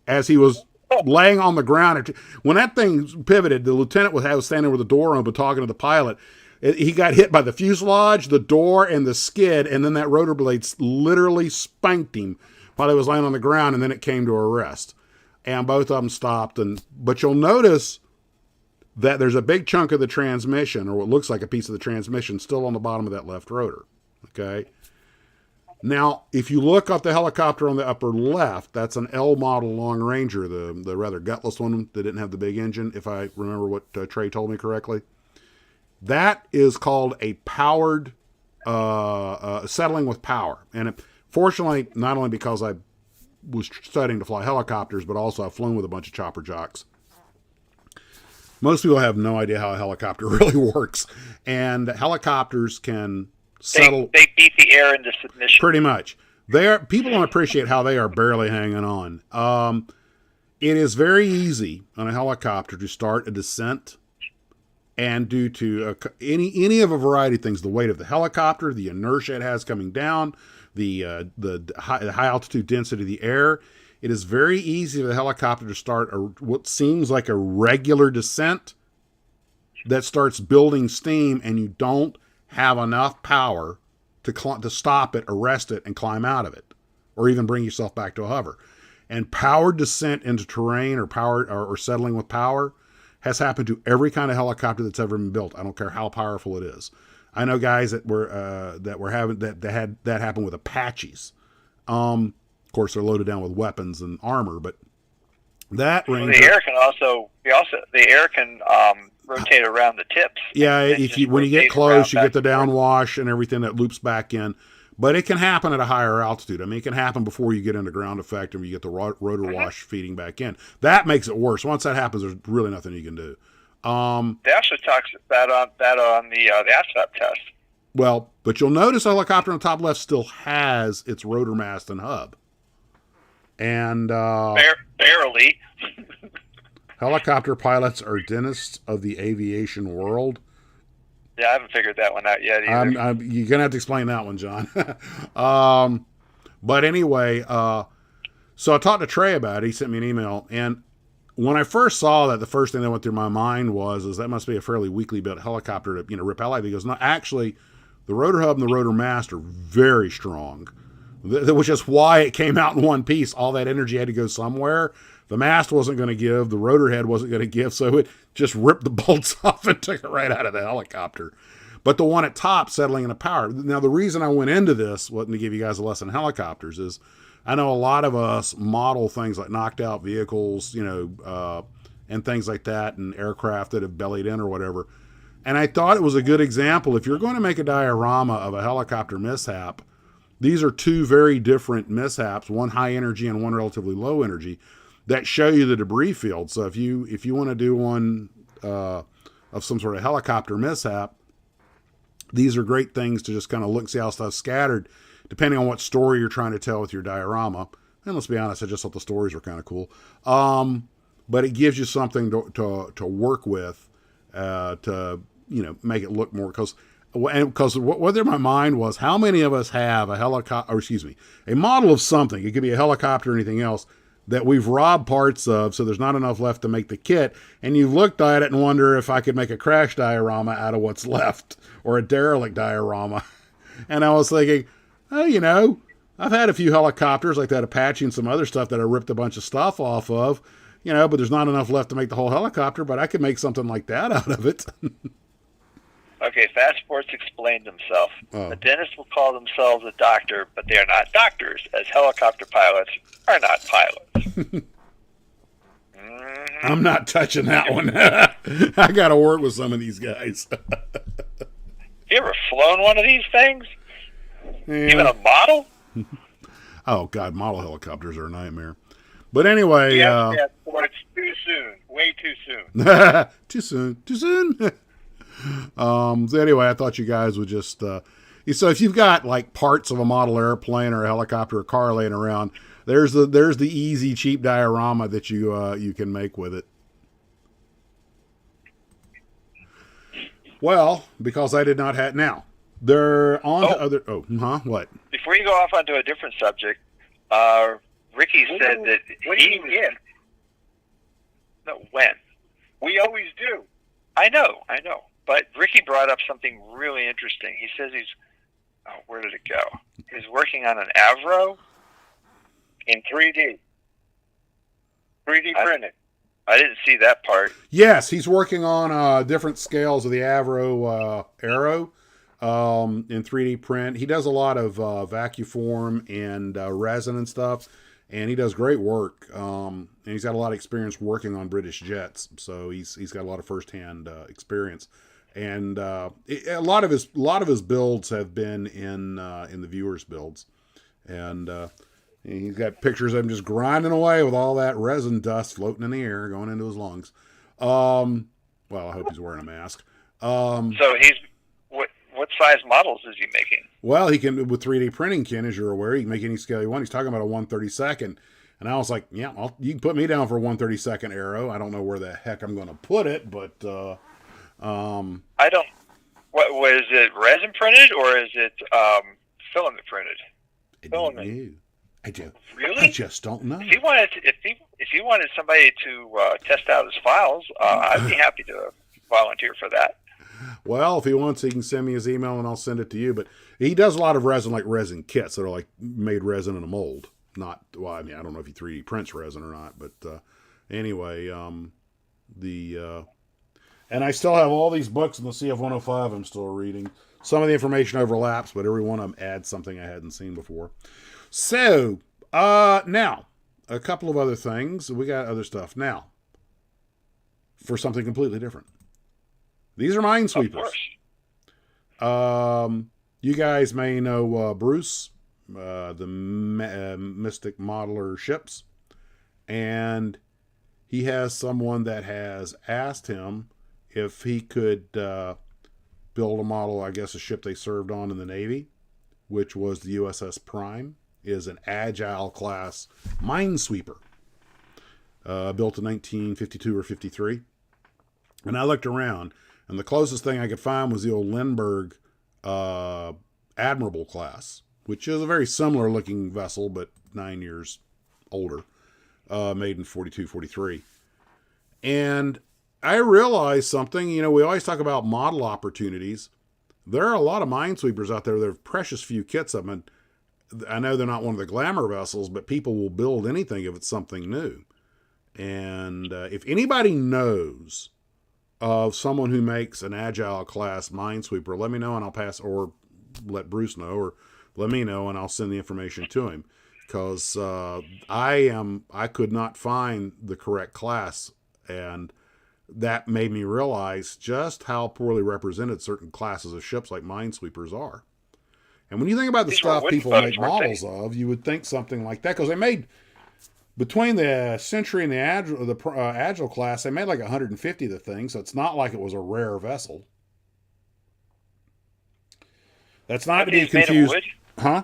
as he was laying on the ground. When that thing pivoted, the lieutenant was standing with the door open talking to the pilot. He got hit by the fuselage, the door, and the skid, and then that rotor blade literally spanked him while he was laying on the ground, and then it came to a rest. And both of them stopped. But you'll notice that there's a big chunk of the transmission, or what looks like a piece of the transmission, still on the bottom of that left rotor. Okay? Now, if you look at the helicopter on the upper left, that's an L model Long Ranger, the rather gutless one that didn't have the big engine, if I remember what Trey told me correctly. That is called a powered settling with power. And fortunately, not only because I was studying to fly helicopters, but also I've flown with a bunch of chopper jocks. Most people have no idea how a helicopter really works. And helicopters can settle. They beat the air into submission. Pretty much. People don't appreciate how they are barely hanging on. It is very easy on a helicopter to start a descent, and due to any of a variety of things, the weight of the helicopter, the inertia it has coming down, the high altitude density of the air, it is very easy for the helicopter to start what seems like a regular descent that starts building steam, and you don't have enough power to stop it, arrest it, and climb out of it, or even bring yourself back to a hover. And powered descent into terrain or settling with power has happened to every kind of helicopter that's ever been built. I don't care how powerful it is. I know guys that had that happen with Apaches. Of course, they're loaded down with weapons and armor, but that Ranger, the air can rotate around the tips. Yeah, when you get close, you get the downwash and everything that loops back in. But it can happen at a higher altitude. I mean, it can happen before you get into ground effect and you get the rotor wash feeding back in. That makes it worse. Once that happens, there's really nothing you can do. They actually talks about that on the ASVAB test. Well, but you'll notice the helicopter on the top left still has its rotor mast and hub. And barely. Helicopter pilots are dentists of the aviation world. Yeah, I haven't figured that one out yet either. You're going to have to explain that one, John. But anyway, so I talked to Trey about it. He sent me an email. And when I first saw that, the first thing that went through my mind was that must be a fairly weakly built helicopter to rip hell out. He goes, no, actually, the rotor hub and the rotor mast are very strong, which is why it came out in one piece. All that energy had to go somewhere. The mast wasn't going to give, the rotor head wasn't going to give, so it just ripped the bolts off and took it right out of the helicopter. But the one at top settling in the power. Now, the reason I went into this, wasn't to give you guys a lesson in helicopters, is I know a lot of us model things like knocked out vehicles, and things like that, and aircraft that have bellied in or whatever. And I thought it was a good example. If you're going to make a diorama of a helicopter mishap, these are two very different mishaps, one high energy and one relatively low energy, that show you the debris field. So if you want to do one of some sort of helicopter mishap, these are great things to just kind of look, see how stuff's scattered, depending on what story you're trying to tell with your diorama. And let's be honest, I just thought the stories were kind of cool. But it gives you something to work with to make it look more, because what in my mind was, how many of us have a model of something? It could be a helicopter or anything else that we've robbed parts of, so there's not enough left to make the kit, and you've looked at it and wonder if I could make a crash diorama out of what's left, or a derelict diorama. And I was thinking, I've had a few helicopters like that Apache and some other stuff that I ripped a bunch of stuff off of, but there's not enough left to make the whole helicopter, but I could make something like that out of it. Okay, Fast Sports explained himself. A dentist will call themselves a doctor, but they are not doctors, as helicopter pilots are not pilots. I'm not touching that one. I got to work with some of these guys. You ever flown one of these things? Yeah. Even a model? Oh, God, model helicopters are a nightmare. But anyway... It's too soon. Way too soon. Too soon. So anyway, I thought you guys would just... so if you've got like parts of a model airplane or a helicopter or car laying around, there's the easy, cheap diorama that you can make with it. Well, because I did not have... Now, they're on to other... What? Before you go off onto a different subject, Ricky said that he was... No, when? We always do. I know. But Ricky brought up something really interesting. He says where did it go? He's working on an Avro In 3D. 3D printed. I didn't see that part. Yes, he's working on different scales of the Avro Arrow. in 3D print. He does a lot of vacuform and resin and stuff, and he does great work. And he's got a lot of experience working on British jets, so he's got a lot of firsthand experience. And a lot of his builds have been in the viewers' builds, and he's got pictures of him just grinding away with all that resin dust floating in the air, going into his lungs. Well, I hope he's wearing a mask. So he's what size models is he making? Well, he can, with 3D printing, Ken, as you're aware, he can make any scale you want. He's talking about a 1/32nd. And I was like, yeah, you can put me down for a 1/32nd Arrow. I don't know where the heck I'm going to put it, but I don't. What was it? Resin printed or is it filament printed? Filament. I just don't know. If he wanted somebody to test out his files, I'd be happy to volunteer for that. Well, if he wants, he can send me his email and I'll send it to you. But he does a lot of resin, like resin kits that are like made resin in a mold. Not, well, I mean, I don't know if he 3D prints resin or not, but anyway, and I still have all these books in the CF-105 I'm still reading. Some of the information overlaps, but every one of them adds something I hadn't seen before. So, now, a couple of other things. We got other stuff. Now, for something completely different. These are Minesweepers. You guys may know Bruce, the Mystic Modeler ships. And he has someone that has asked him if he could build a model, I guess a ship they served on in the Navy, which was the USS Prime, is an Agile class Minesweeper, built in 1952 or 53. And I looked around, and the closest thing I could find was the old Lindbergh Admirable class, which is a very similar looking vessel, but 9 years older, made in 42, 43. And I realized something. You know, we always talk about model opportunities. There are a lot of Minesweepers out there. There are precious few kits of them. And I know they're not one of the glamour vessels, but people will build anything if it's something new. And if anybody knows of someone who makes an Agile class Minesweeper, let me know and I'll pass, or let Bruce know, or let me know and I'll send the information to him. Because I could not find the correct class, and that made me realize just how poorly represented certain classes of ships like Minesweepers are. And when you think about the stuff people make models of, you would think something like that, because they made, between the Century and the Agile class, they made like 150 of the things, so it's not like it was a rare vessel. That's not to be confused. Huh?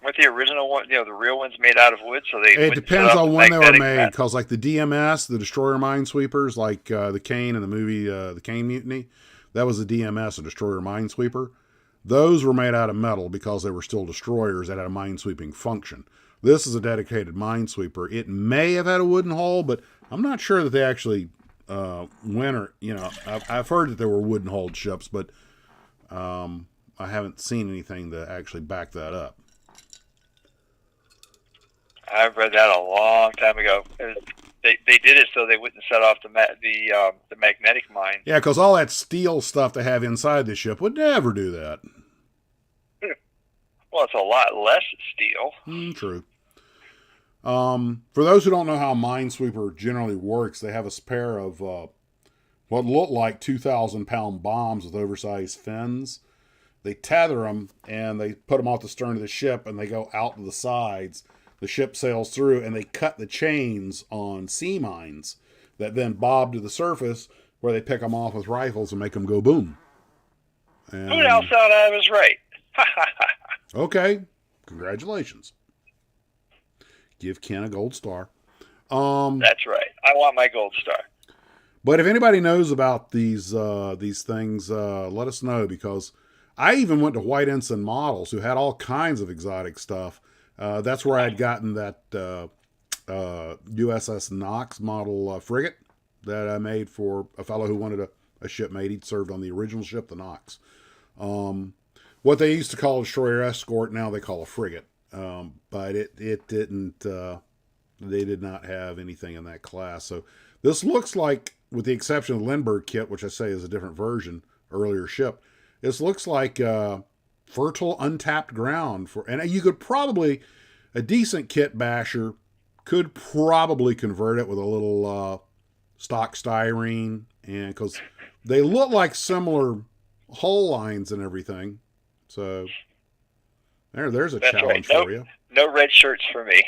Weren't the original one, the real ones made out of wood? So it depends on when they were made, because like the DMS, the Destroyer Minesweepers, like the Kane in the movie The Kane Mutiny, that was a DMS, a Destroyer Minesweeper. Those were made out of metal because they were still destroyers that had a minesweeping function. This is a dedicated Minesweeper. It may have had a wooden hull, but I'm not sure that they actually went, or, I've heard that there were wooden hulled ships, but I haven't seen anything to actually back that up. I've read that a long time ago. They did it so they wouldn't set off the magnetic mine. Yeah, because all that steel stuff they have inside the ship would never do that. Well, it's a lot less steel. True. For those who don't know how Minesweeper generally works, they have a pair of what look like 2,000-pound bombs with oversized fins. They tether them, and they put them off the stern of the ship, and they go out to the sides. The ship sails through, and they cut the chains on sea mines that then bob to the surface, where they pick them off with rifles and make them go boom. And, who else thought I was right? Okay, congratulations. Give Ken a gold star. That's right. I want my gold star. But if anybody knows about these things, let us know, because I even went to White Ensign Models, who had all kinds of exotic stuff. That's where I'd gotten that USS Knox model frigate that I made for a fellow who wanted a ship made. He'd served on the original ship, the Knox. What they used to call a destroyer escort, now they call a frigate. But it didn't, they did not have anything in that class. So this looks like, with the exception of the Lindbergh kit, which I say is a different version, earlier ship, This looks like fertile, untapped ground for, and you could probably, a decent kit basher could probably convert it with a little stock styrene, and because they look like similar hull lines and everything. So there's a That's challenge right. for you. No red shirts for me.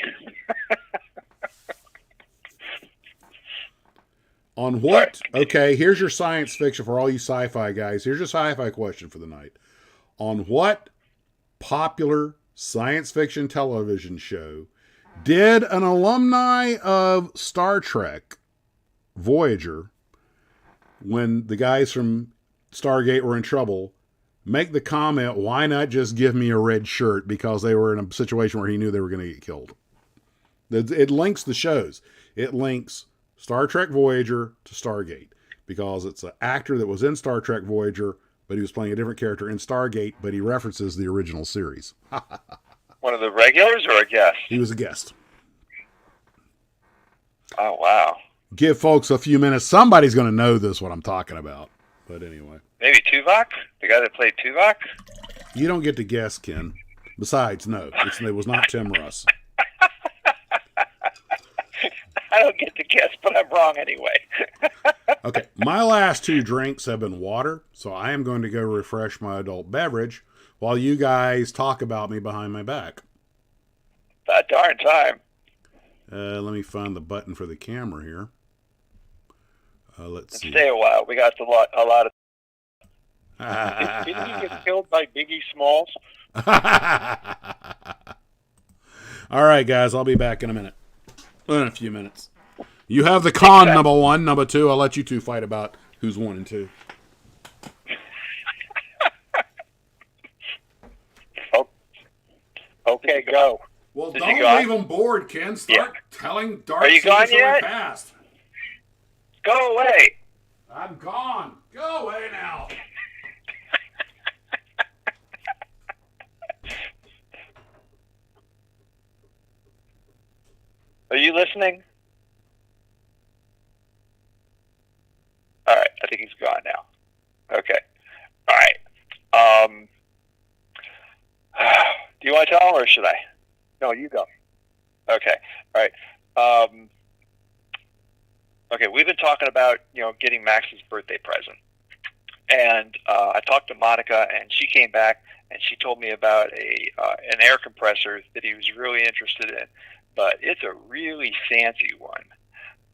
On what? Okay, here's your science fiction for all you sci-fi guys. Here's your sci-fi question for the night. On what popular science fiction television show did an alumni of Star Trek, Voyager, when the guys from Stargate were in trouble, make the comment, why not just give me a red shirt, because they were in a situation where he knew they were going to get killed? It links the shows. It links Star Trek Voyager to Stargate, because it's an actor that was in Star Trek Voyager, but he was playing a different character in Stargate, but he references the original series. One of the regulars or a guest? He was a guest. Oh, wow. Give folks a few minutes. Somebody's going to know this, what I'm talking about. But anyway. Maybe Tuvok? The guy that played Tuvok? You don't get to guess, Ken. Besides, no. It was not Tim Russ. I don't get to guess, but I'm wrong anyway. Okay, my last two drinks have been water, so I am going to go refresh my adult beverage while you guys talk about me behind my back. That darn time. Let me find the button for the camera here. Let's see. Stay a while. We got a lot of... Didn't he get killed by Biggie Smalls? All right, guys, I'll be back in a minute. In a few minutes. You have the con, Okay. number one. Number two, I'll let you two fight about who's one and two. Okay, go. Well, Is he don't gone? leave them bored, Ken. Start telling dark Are you gone secrets from the yet? past. Go away. I'm gone. Go away now. Are you listening? All right. I think he's gone now. Okay. All right. Do you want to tell him or should I? No, you go. Okay. All right. Okay. We've been talking about, getting Max's birthday present. And I talked to Monica, and she came back, and she told me about an air compressor that he was really interested in. But it's a really fancy one.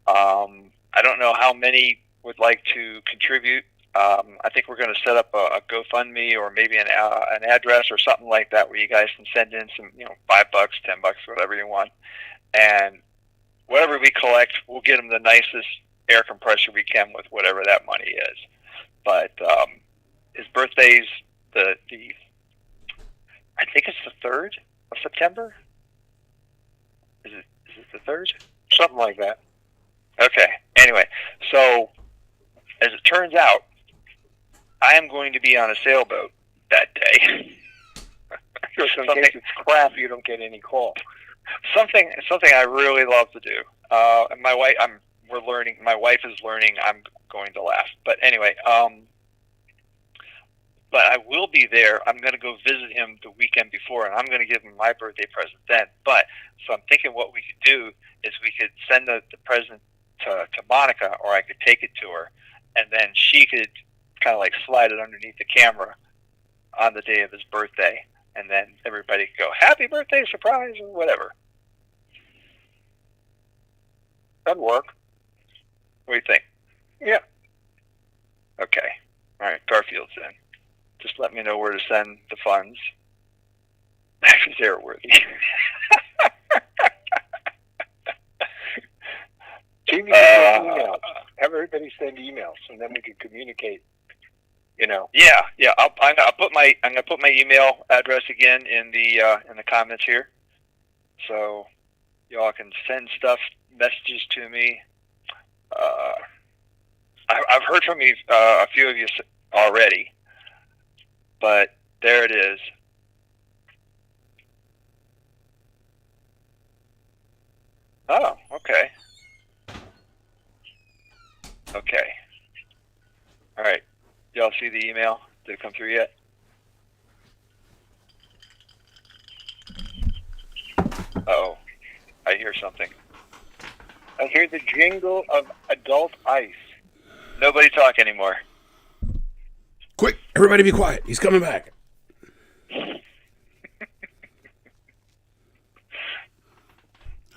I don't know how many would like to contribute. I think we're going to set up a GoFundMe or maybe an address or something like that where you guys can send in some, $5, $10, whatever you want. And whatever we collect, we'll get him the nicest air compressor we can with whatever that money is. But his birthday's I think it's the 3rd of September. Is it the 3rd? Something like that. Okay. Anyway, so as it turns out, I am going to be on a sailboat that day. Just in case it's crap, you don't get any call. Something I really love to do. And my wife, we're learning. My wife is learning. I'm going to laugh. But anyway, but I will be there. I'm going to go visit him the weekend before, and I'm going to give him my birthday present then. But so I'm thinking what we could do is we could send the present to Monica, or I could take it to her, and then she could kind of like slide it underneath the camera on the day of his birthday, and then everybody could go, "Happy birthday, surprise," or whatever. That'd work. What do you think? Yeah. Okay. All right, Garfield's in. Just let me know where to send the funds. Max is airworthy. Jamie, send emails. Have everybody send emails, and then we can communicate. Yeah. I'm gonna put my email address again in the comments here, so y'all can send messages to me. I've heard from you, a few of you already, but there it is. Oh, okay. Okay. All right. Y'all see the email? Did it come through yet? Oh, I hear something. I hear the jingle of adult ice. Nobody talk anymore. Quick, everybody be quiet. He's coming back.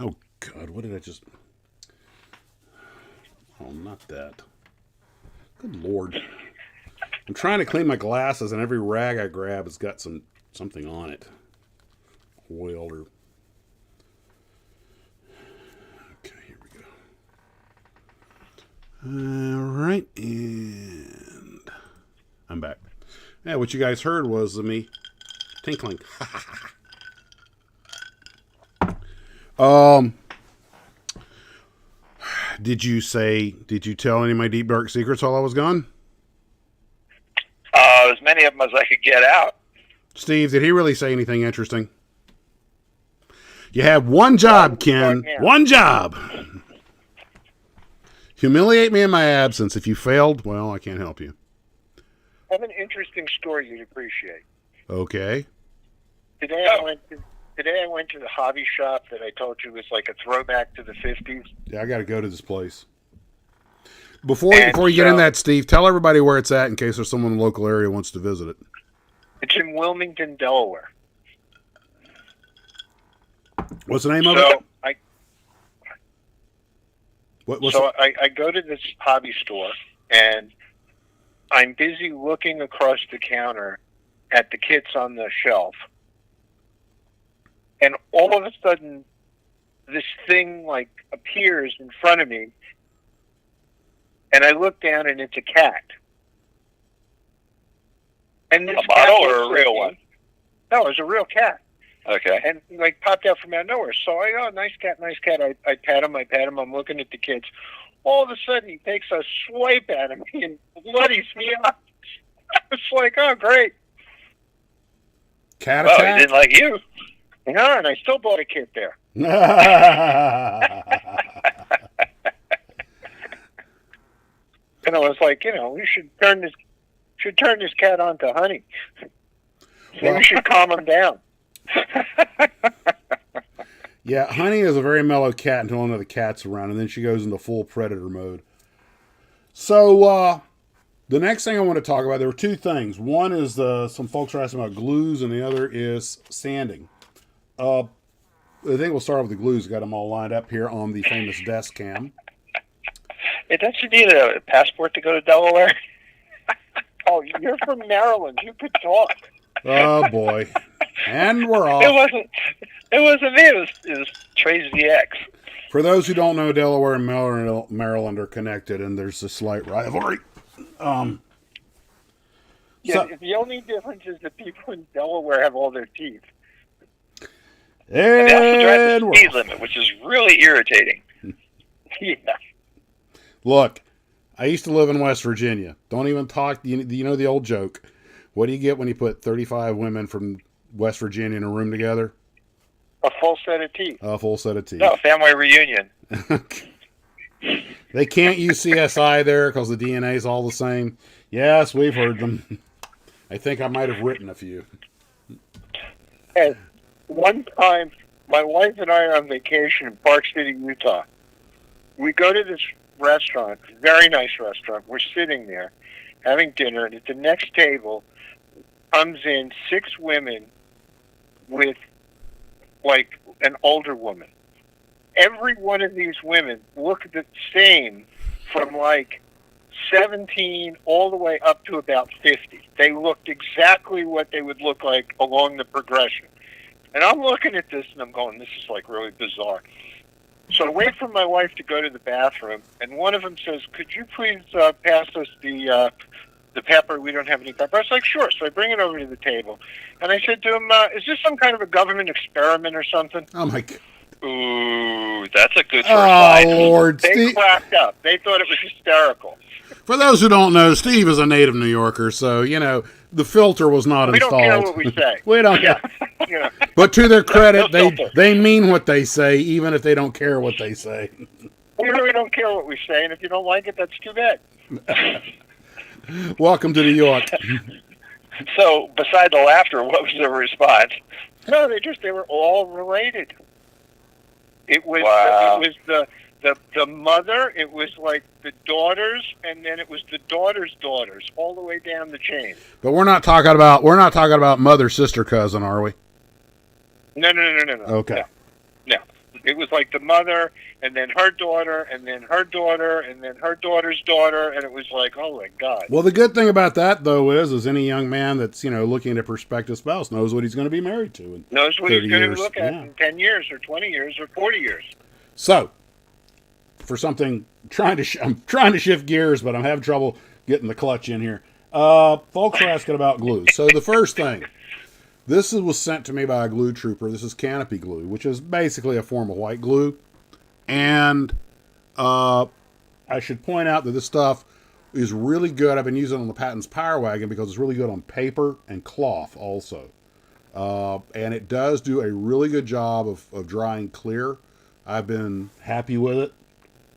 Oh, God, what did I just... Oh, not that. Good Lord. I'm trying to clean my glasses, and every rag I grab has got something on it. Oil or... Okay, here we go. All right, and I'm back. Yeah, what you guys heard was me tinkling. Did you tell any of my deep dark secrets while I was gone? As many of them as I could get out. Steve, did he really say anything interesting? You have one job, Ken. One job. Humiliate me in my absence. If you failed, well, I can't help you. I have an interesting story you'd appreciate. Okay. Today I went to the hobby shop that I told you was like a throwback to the 50s. Yeah, I got to go to this place. Before you get in that, Steve, tell everybody where it's at in case there's someone in the local area who wants to visit it. It's in Wilmington, Delaware. What's the name of it? I go to this hobby store, and I'm busy looking across the counter at the kits on the shelf. And all of a sudden, this thing appears in front of me, and I look down, and it's a cat. And this a model or a real one? No, it was a real cat. Okay. And popped out from out of nowhere. So nice cat. I pat him. I'm looking at the kids. All of a sudden, he takes a swipe at me and bloodies me up. It's like, oh, great. Cat attack? attack? He didn't like you. No, and I still bought a kit there. And I was like, we should turn this cat on to Honey. Maybe we should calm him down. Yeah, Honey is a very mellow cat until another cat's around, and then she goes into full predator mode. So, the next thing I want to talk about, there were two things. One is some folks are asking about glues, and the other is sanding. I think we'll start with the glues. Got them all lined up here on the famous desk cam. Hey, don't you need a passport to go to Delaware? Oh, you're from Maryland. You could talk. Oh, boy. And we're off. It wasn't me. It was Trace VX. For those who don't know, Delaware and Maryland are connected, and there's a slight rivalry. The only difference is that people in Delaware have all their teeth. And they also drive the speed limit, which is really irritating. Yeah. Look, I used to live in West Virginia. Don't even talk. You know the old joke. What do you get when you put 35 women from West Virginia in a room together? A full set of teeth. A full set of teeth. No, family reunion. They can't use CSI there because the DNA is all the same. Yes, we've heard them. I think I might have written a few. And one time, my wife and I are on vacation in Park City, Utah. We go to this restaurant, very nice restaurant. We're sitting there having dinner, and at the next table comes in 6 women with an older woman. Every one of these women looked the same from 17 all the way up to about 50. They looked exactly what they would look like along the progression. And I'm looking at this and I'm going, this is really bizarre. So I wait for my wife to go to the bathroom, and one of them says, could you please pass us the pepper? We don't have any pepper. I was like, sure. So I bring it over to the table. And I said to him, is this some kind of a government experiment or something? Oh, my God. Ooh, that's a good first line. Oh, Lord. They cracked up. They thought it was hysterical. For those who don't know, Steve is a native New Yorker, so, the filter was not installed. We don't care what we say. We don't care. But to their credit, they mean what they say, even if they don't care what they say. We really don't care what we say, and if you don't like it, that's too bad. Welcome to New York. So, beside the laughter, what was the response? No, they were all related. It was Wow. it was the mother, it was like the daughters, and then it was the daughters' daughters, all the way down the chain. But we're not talking about mother, sister, cousin, are we? No. Okay. No. It was like the mother, and then her daughter, and then her daughter, and then her daughter's daughter, and it was like, oh my God. Well, the good thing about that though is any young man that's looking at a prospective spouse knows what he's going to be married to in Knows what he's 30 going years. to look at Yeah. in 10 years, or 20 years, or 40 years. So, for something, I'm trying to shift gears, but I'm having trouble getting the clutch in here. Folks are asking about glue. So the first thing, this was sent to me by a glue trooper. This is canopy glue, which is basically a form of white glue. And I should point out that this stuff is really good. I've been using it on the Patton's Power Wagon because it's really good on paper and cloth also. And it does do a really good job of drying clear. I've been happy with it.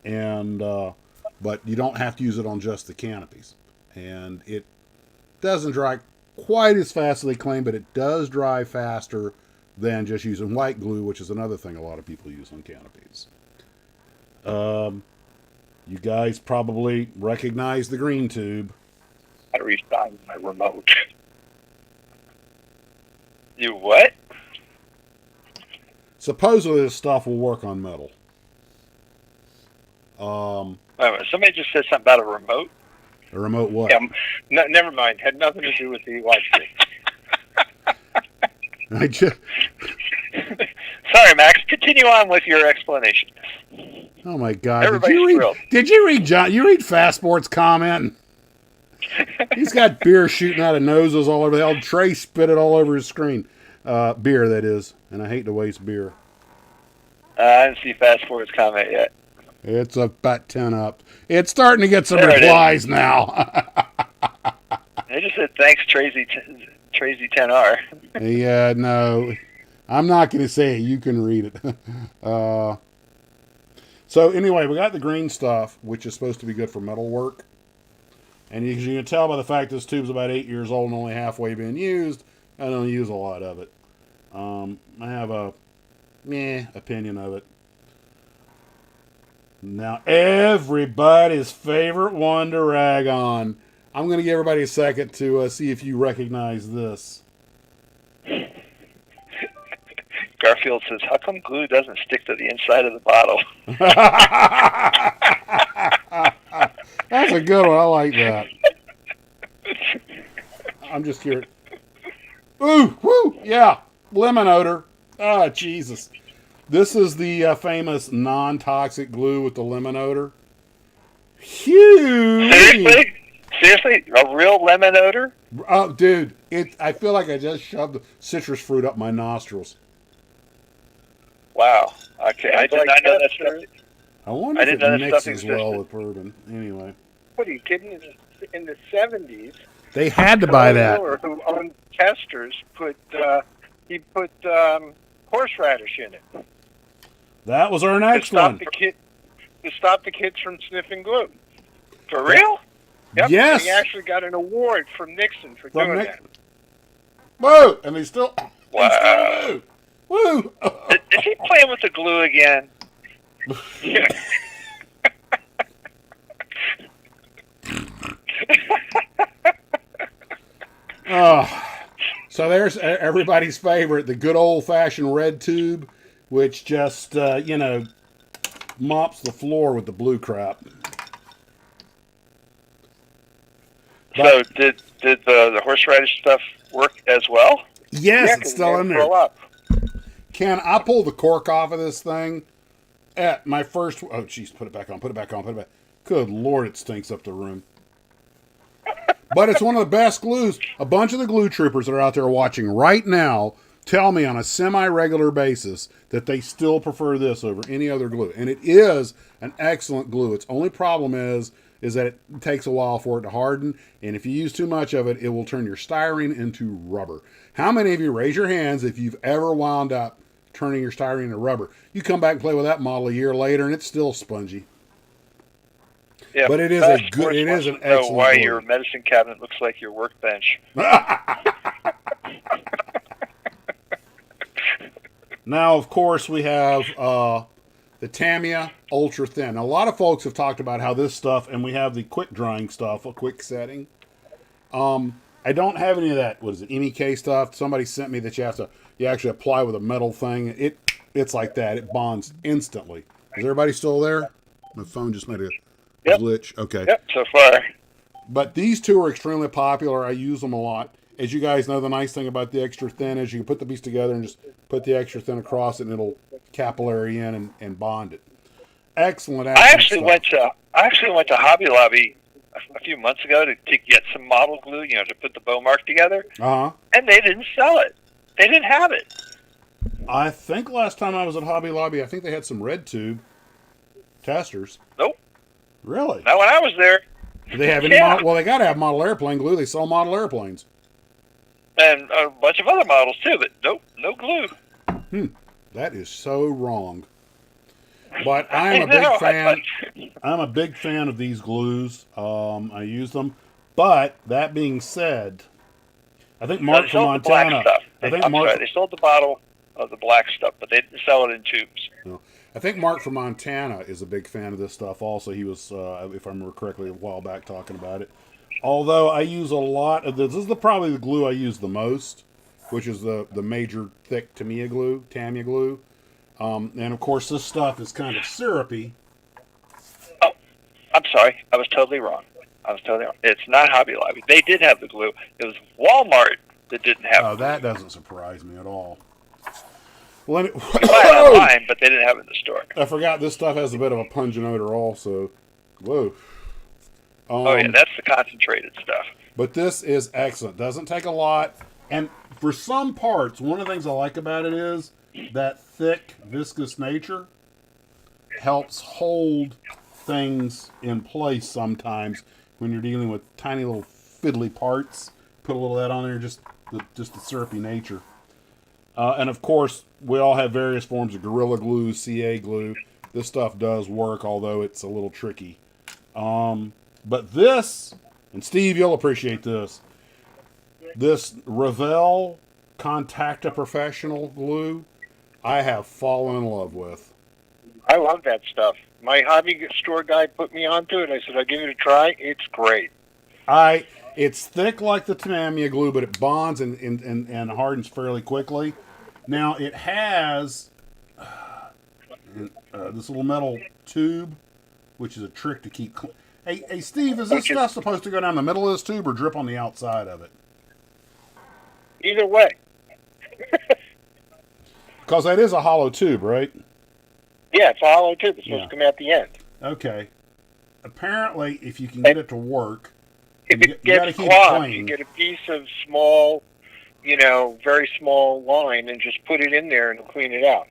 And but you don't have to use it on just the canopies. And it doesn't dry quite as fast as they claim, but it does dry faster than just using white glue, which is another thing a lot of people use on canopies. You guys probably recognize the green tube. I restarted my remote. You what? Supposedly this stuff will work on metal. Wait a minute, somebody just said something about a remote. A remote what? Yeah, never mind. Had nothing to do with the live stream. I just, Sorry, Max. Continue on with your explanation. oh my God! Everybody's thrilled. Did you read John? You read Fastsport's comment? He's got beer shooting out of noses all over. Hell, Trey spit it all over his screen. Beer, that is, and I hate to waste beer. I didn't see Fast Forward's comment yet. It's about 10 up. It's starting to get some There it replies now. They just said thanks, Tracy 10R. Yeah, no, I'm not going to say it. You can read it. So anyway, we got the green stuff, which is supposed to be good for metal work. And as you can tell by the fact this tube's about 8 years old and only halfway being used, I don't use a lot of it. I have a opinion of it. Now, everybody's favorite one to rag on. I'm going to give everybody a second to see if you recognize this. Garfield says, how come glue doesn't stick to the inside of the bottle? That's a good one. I like that. I'm just curious. Ooh, woo, yeah, lemon odor. Ah, Jesus. This is the famous non-toxic glue with the lemon odor. Huge. Seriously? A real lemon odor? Oh, dude, I feel like I just shoved citrus fruit up my nostrils. Wow. Okay, I did not know that stuff. I wonder if it mixes well with bourbon. Anyway. What are you kidding? In the 70s, They had to buy that. who owned Testers put horseradish in it That was our next to stop one. to stop the kids from sniffing glue. For real? Yep. Yes. He actually got an award from Nixon for doing that. Whoa! And they still. Wow. They still do. Woo! Is he playing with the glue again? Yeah. Oh, so there's everybody's favorite, the good old-fashioned red tube, which just mops the floor with the blue crap. So did the horseradish stuff work as well? Yes, Yeah, it's 'cause still they in there. curl up. Can I pull the cork off of this thing? At my first, oh jeez, put it back on. Good Lord, it stinks up the room. But it's one of the best glues. A bunch of the glue troopers that are out there watching right now tell me on a semi-regular basis that they still prefer this over any other glue. And it is an excellent glue. Its only problem is that it takes a while for it to harden. And if you use too much of it, it will turn your styrene into rubber. How many of you, raise your hands if you've ever wound up turning your styrene into rubber? You come back and play with that model a year later and it's still spongy. Yeah, But it is Fast a good. Force It wants is an to know excellent. why glue. your medicine cabinet looks like your workbench. Now, of course, we have the Tamiya Ultra Thin. Now, a lot of folks have talked about how this stuff, and we have the quick drying stuff, a quick setting. I don't have any of that. What is it? MEK stuff. Somebody sent me that you actually apply with a metal thing. It's like that. It bonds instantly. Is everybody still there? My phone just made a Yep. glitch. Okay. Yep, so far. But these two are extremely popular. I use them a lot. As you guys know, the nice thing about the extra thin is you can put the piece together and just put the extra thin across it, and it'll capillary in and bond it. Excellent. I actually went to Hobby Lobby a few months ago to get some model glue, to put the bow mark together, and they didn't sell it. They didn't have it. I think last time I was at Hobby Lobby, I think they had some red tube testers. Nope. Really? Not when I was there. Do they have any? Yeah. Well, they got to have model airplane glue. They sell model airplanes. And a bunch of other models too, but nope, no glue. That is so wrong. But I'm a big fan. I'm a big fan of these glues. I use them. But that being said, I think Mark from Montana. They sold the bottle of the black stuff, but they didn't sell it in tubes. No. I think Mark from Montana is a big fan of this stuff also. He was, if I remember correctly, a while back talking about it. Although I use a lot of this. This is probably the glue I use the most, which is the major thick Tamiya glue. And of course, this stuff is kind of syrupy. Oh, I'm sorry. I was totally wrong. It's not Hobby Lobby. They did have the glue. It was Walmart that didn't have it. Oh, that doesn't surprise me at all. Well, you buy it online, but they didn't have it in the store. I forgot this stuff has a bit of a pungent odor also. Whoa. Oh, yeah, that's the concentrated stuff. But this is excellent. Doesn't take a lot. And for some parts, one of the things I like about it is that thick, viscous nature helps hold things in place sometimes when you're dealing with tiny little fiddly parts. Put a little of that on there, just the syrupy nature. And of course, we all have various forms of Gorilla Glue, CA glue. This stuff does work, although it's a little tricky. But this, and Steve, you'll appreciate this. This Revell Contacta Professional glue, I have fallen in love with. I love that stuff. My hobby store guy put me onto it. I said, I'll give it a try. It's great. It's thick like the Tamiya glue, but it bonds and hardens fairly quickly. Now, it has this little metal tube, which is a trick to keep clean. Hey, Steve, is this stuff supposed to go down the middle of this tube or drip on the outside of it? Either way. Because that is a hollow tube, right? Yeah, it's a hollow tube. It's supposed to come out the end. Okay. Apparently, if you can get it to work, if you it gotta gets keep it clogged, clean. you get a piece of small, very small line and just put it in there and clean it out.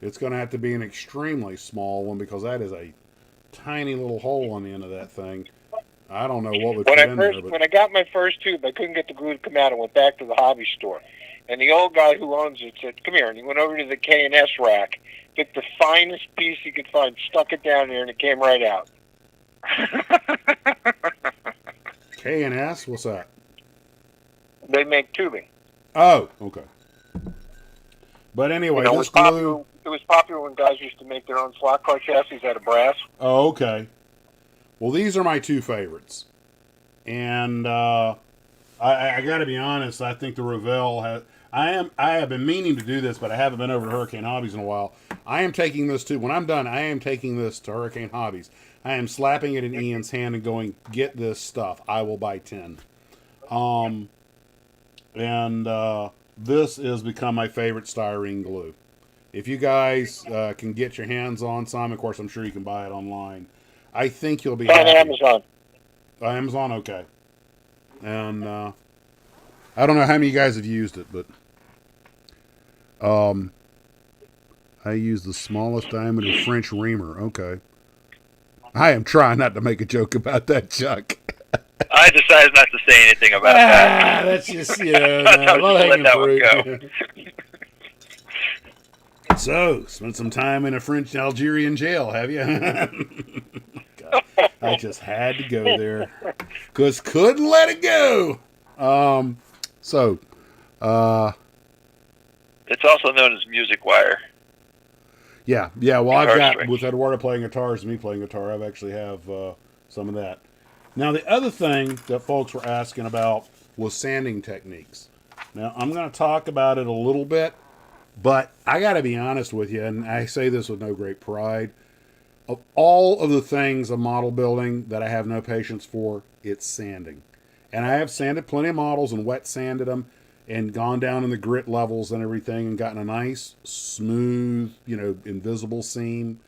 It's going to have to be an extremely small one because that is a tiny little hole on the end of that thing. I don't know what would fit in there. But... When I got my first tube, I couldn't get the glue to come out. I went back to the hobby store. And the old guy who owns it said, come here. And he went over to the K&S rack, picked the finest piece he could find, stuck it down there, and it came right out. K&S? What's that? They make tubing. Oh, okay. But anyway, this glue... It was popular when guys used to make their own slot car chassis out of brass. Oh, okay. Well, these are my two favorites. And I got to be honest, I think the Revell has... I have been meaning to do this, but I haven't been over to Hurricane Hobbies in a while. I am taking this to... When I'm done, I am taking this to Hurricane Hobbies. I am slapping it in Ian's hand and going, get this stuff. I will buy 10. This has become my favorite styrene glue. If you guys can get your hands on some, of course, I'm sure you can buy it online. I think you'll be happy. On Amazon. Amazon, okay. And I don't know how many of you guys have used it, but I use the smallest diameter French reamer. Okay. I am trying not to make a joke about that, Chuck. I decided not to say anything about that. That's just, I was just let that one go. So, spent some time in a French Algerian jail, have you? I just had to go there because couldn't let it go. So, it's also known as music wire. Yeah. Well, I've Guitar got strings. with Eduardo playing guitars and me playing guitar. I've actually have some of that. Now, the other thing that folks were asking about was sanding techniques. Now, I'm going to talk about it a little bit, but I got to be honest with you, and I say this with no great pride. Of all of the things of model building that I have no patience for, it's sanding. And I have sanded plenty of models and wet sanded them and gone down in the grit levels and everything and gotten a nice, smooth, invisible seam.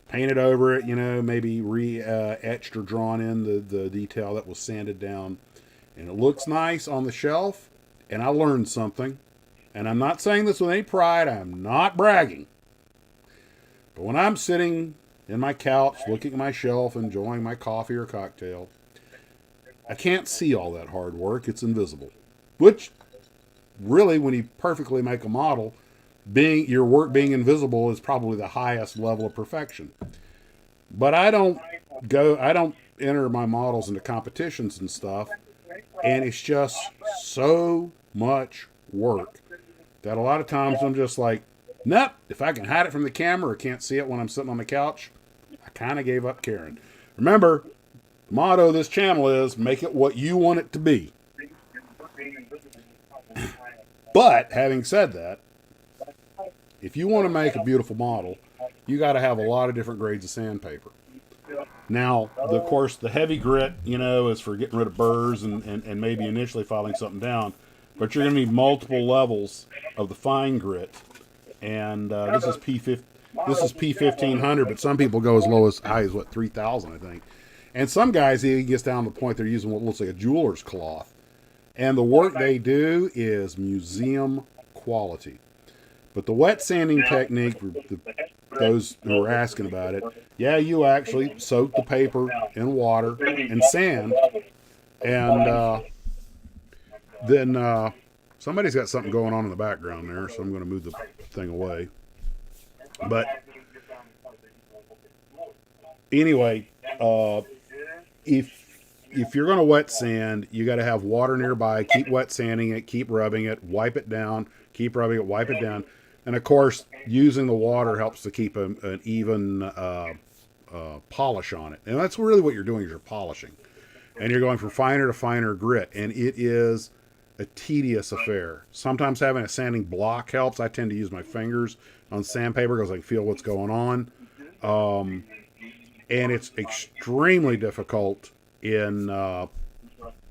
Painted over it, maybe etched or drawn in the detail that was sanded down. And it looks nice on the shelf. And I learned something. And I'm not saying this with any pride. I'm not bragging. But when I'm sitting in my couch, looking at my shelf, enjoying my coffee or cocktail, I can't see all that hard work. It's invisible. Which, really, when you perfectly make a model, your work being invisible is probably the highest level of perfection. But I don't enter my models into competitions and stuff, and it's just so much work that a lot of times I'm just like, nope, if I can hide it from the camera or can't see it when I'm sitting on the couch, I kind of gave up caring. Remember, the motto of this channel is make it what you want it to be. But having said that, if you want to make a beautiful model, you got to have a lot of different grades of sandpaper. Now, of course, the heavy grit, is for getting rid of burrs and maybe initially filing something down. But you're going to need multiple levels of the fine grit. And this is P1500, but some people go as low as high as 3,000, I think. And some guys, it gets down to the point they're using what looks like a jeweler's cloth. And the work they do is museum quality. But the wet sanding technique, for those who are asking about it, you actually soak the paper in water and sand, and then somebody's got something going on in the background there, so I'm going to move the thing away. But anyway, if you're going to wet sand, you got to have water nearby. Keep wet sanding it, keep rubbing it, wipe it down, keep rubbing it, wipe it down. And of course, using the water helps to keep an even polish on it. And that's really what you're doing is you're polishing. And you're going from finer to finer grit. And it is a tedious affair. Sometimes having a sanding block helps. I tend to use my fingers on sandpaper because I can feel what's going on. And it's extremely difficult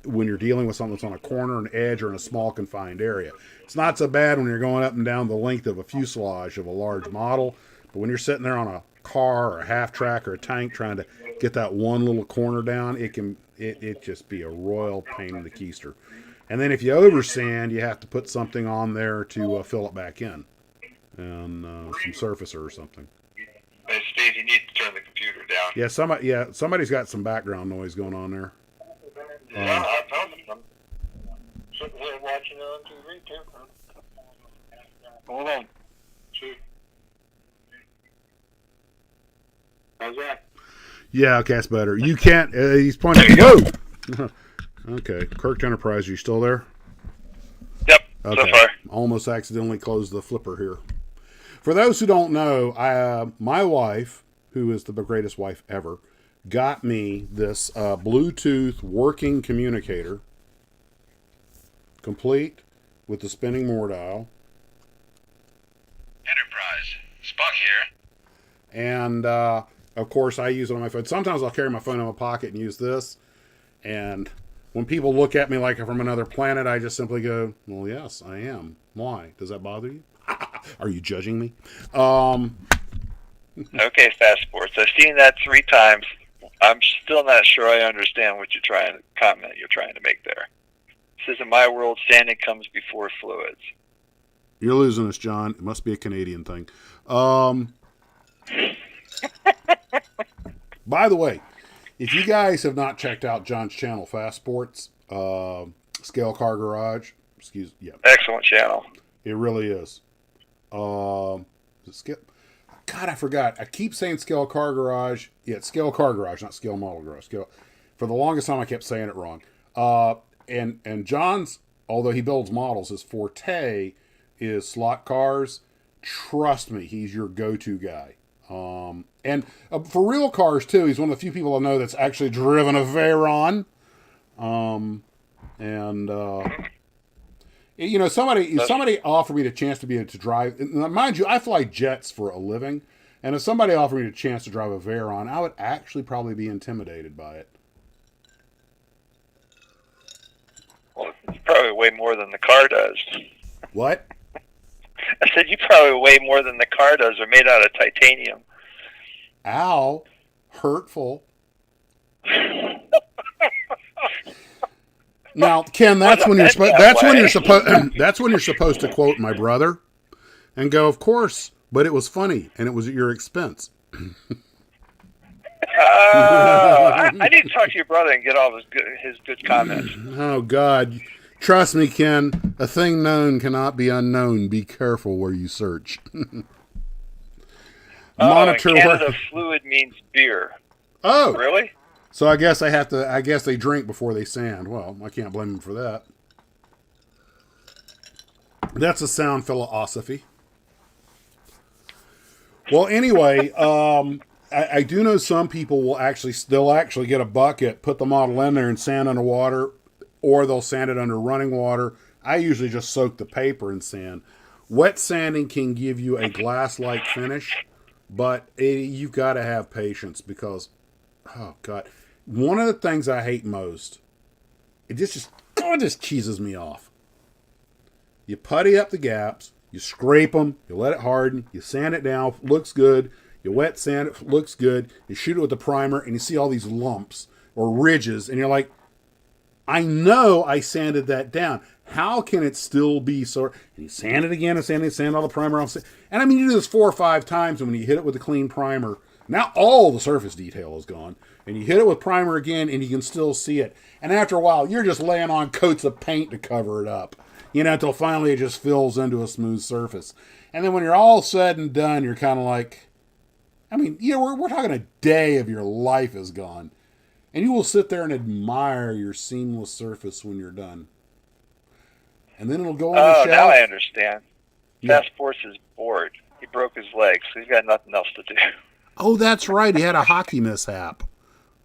when you're dealing with something that's on a corner, an edge, or in a small confined area. It's not so bad when you're going up and down the length of a fuselage of a large model, but when you're sitting there on a car or a half track or a tank trying to get that one little corner down, it just be a royal pain in the keister. And then if you over sand, you have to put something on there to fill it back in, and some surfacer or something. Hey, Steve, you need to turn the computer down. Somebody's got some background noise going on there. Yeah, I found them. Sitting here watching it on TV too. Hold on. See. How's that? Yeah, okay, that's better. You can't. He's pointing. Whoa. Okay, Kirk Enterprise, are you still there? Yep. Okay. So far. Almost accidentally closed the flipper here. For those who don't know, my wife, who is the greatest wife ever, got me this Bluetooth working communicator, complete with the spinning Moore dial. Enterprise. Spock here. And, of course, I use it on my phone. Sometimes I'll carry my phone in my pocket and use this. And when people look at me like I'm from another planet, I just simply go, well, yes, I am. Why? Does that bother you? Are you judging me? Okay, Fast Sports. I've seen that 3 times. I'm still not sure I understand what you're trying to make there. It says in my world, sanding comes before fluids. You're losing us, John. It must be a Canadian thing. By the way, if you guys have not checked out John's channel, Fast Sports, Scale Car Garage, Excellent channel. It really is. God, I forgot. I keep saying Scale Car Garage. Yeah, it's Scale Car Garage, not Scale Model Garage. Scale. For the longest time, I kept saying it wrong. And John's, although he builds models, his forte is slot cars. Trust me, he's your go-to guy. And for real cars too, he's one of the few people I know that's actually driven a Veyron. You know, somebody offered me the chance to be able to drive. Mind you, I fly jets for a living, and if somebody offered me the chance to drive a Veyron, I would actually probably be intimidated by it. Well, you probably weigh more than the car does. What? I said you probably weigh more than the car does. They're made out of titanium. Ow, hurtful. Now, Ken, that's when you're supposed to quote my brother and go, "Of course, but it was funny and it was at your expense." I need to talk to your brother and get all his good comments. Oh God, trust me, Ken. A thing known cannot be unknown. Be careful where you search. Monitor in Canada, fluid means beer. Oh, really? So I guess I guess they drink before they sand. Well, I can't blame them for that. That's a sound philosophy. Well, anyway, I do know some people they'll actually get a bucket, put the model in there, and sand underwater, or they'll sand it under running water. I usually just soak the paper and sand. Wet sanding can give you a glass-like finish, but you've got to have patience because, oh God. One of the things I hate most, it just cheeses me off. You putty up the gaps, you scrape them, you let it harden, you sand it down, looks good, you wet sand it, looks good, you shoot it with the primer, and you see all these lumps or ridges, and you're like, I know I sanded that down. How can it still be so? And you sand it again and sand all the primer off. And I mean, you do this 4 or 5 times, and when you hit it with a clean primer, now all the surface detail is gone. And you hit it with primer again, and you can still see it. And after a while, you're just laying on coats of paint to cover it up. You know, until finally it just fills into a smooth surface. And then when you're all said and done, you're kind of like, I mean, you know, we're talking a day of your life is gone. And you will sit there and admire your seamless surface when you're done. And then it'll go on the shelf. Oh, now I understand. Yeah. Task Force is bored. He broke his leg, so he's got nothing else to do. Oh, that's right. He had a hockey mishap.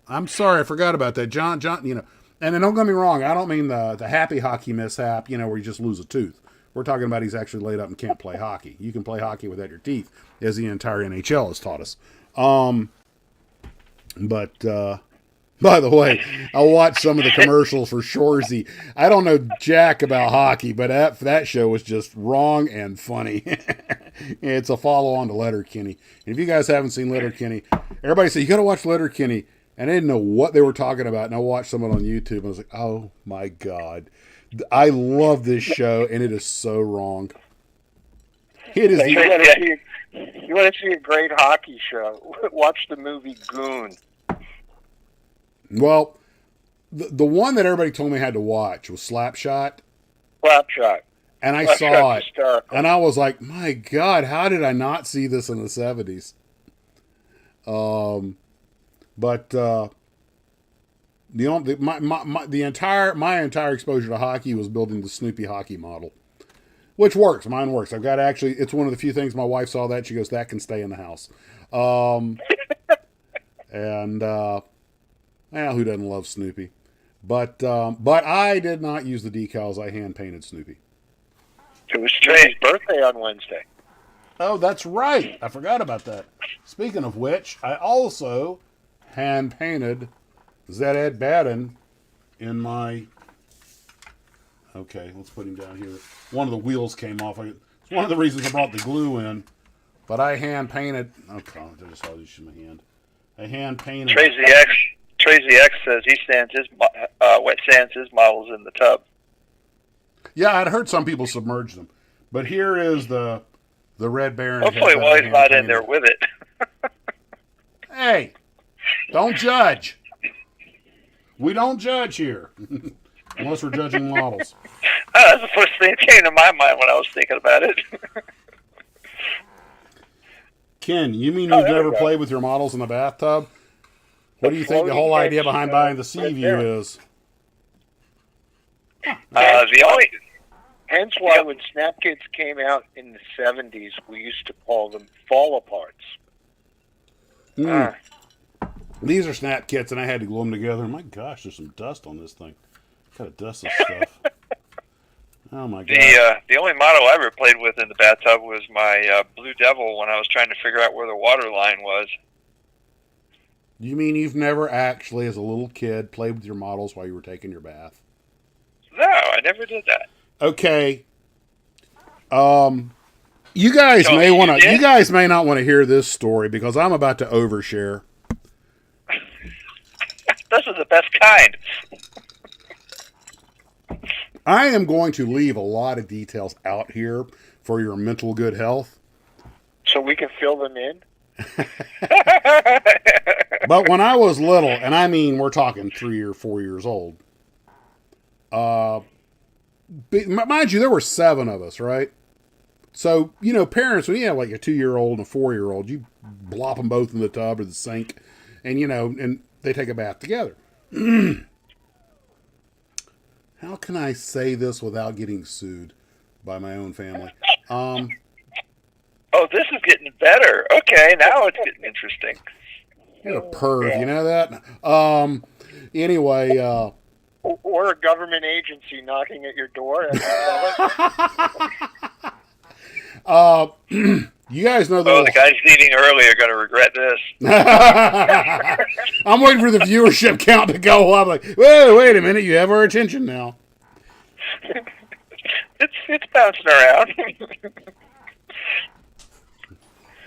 I'm sorry, I forgot about that. John, you know, and then don't get me wrong, I don't mean the happy hockey mishap, you know, where you just lose a tooth. We're talking about he's actually laid up and can't play hockey. You can play hockey without your teeth, as the entire NHL has taught us. By the way, I watched some of the commercials for Shoresy. I don't know jack about hockey, but that show was just wrong and funny. It's a follow-on to Letterkenny. And if you guys haven't seen Letterkenny, everybody said, you got to watch Letterkenny. And I didn't know what they were talking about. And I watched someone on YouTube. And I was like, oh, my God. I love this show, and it is so wrong. It is. You want to see a great hockey show? Watch the movie Goon. Well, the one that everybody told me I had to watch was Slapshot. Slapshot. And I saw it. Hysterical. And I was like, my God, how did I not see this in the 70s? My entire exposure to hockey was building the Snoopy hockey model, which works. Mine works. It's one of the few things my wife saw that she goes, that can stay in the house. Who doesn't love Snoopy? But I did not use the decals. I hand painted Snoopy. It was Trey's birthday on Wednesday. Oh, that's right. I forgot about that. Speaking of which, I also hand painted Zed Baden in my... Okay, let's put him down here. One of the wheels came off. It's one of the reasons I brought the glue in. But I hand painted... Okay, I just saw this in my hand. I hand painted... Tracy X says he wet sands his models in the tub. Yeah, I'd heard some people submerge them. But here is the Red Baron. Hopefully while he's not in there with it. Hey, don't judge. We don't judge here. Unless we're judging models. That's the first thing that came to my mind when I was thinking about it. Ken, you mean Oh, you've there we never go. played with your models in the bathtub? What do you think the floating whole idea edge, behind buying the Sea right View there. is? The only Hence why when Snap Kids came out in the 70s, we used to call them fall aparts. Hmm. These are snap kits, and I had to glue them together. My gosh, there's some dust on this thing. Gotta dust this stuff. Oh my god. the only model I ever played with in the bathtub was my Blue Devil when I was trying to figure out where the water line was. You mean you've never actually, as a little kid, played with your models while you were taking your bath? No, I never did that. Okay. You guys So may you want to. did? You guys may not want to hear this story because I'm about to overshare. Those are the best kind. I am going to leave a lot of details out here for your mental good health. So we can fill them in? But when I was little, and I mean we're talking 3 or 4 years old, mind you, there were 7 of us, right? So, you know, parents, when you have like a 2-year-old and a 4-year-old, you blop them both in the tub or the sink, and, you know, and they take a bath together. How can I say this without getting sued by my own family? Oh, this is getting better. Okay, now it's getting interesting. You're a perv, you know that? Anyway, Or a government agency knocking at your door. you guys know Oh, the guys leaving early are going to regret this. I'm waiting for the viewership count to go up. Like, wait a minute, you have our attention now. It's bouncing around.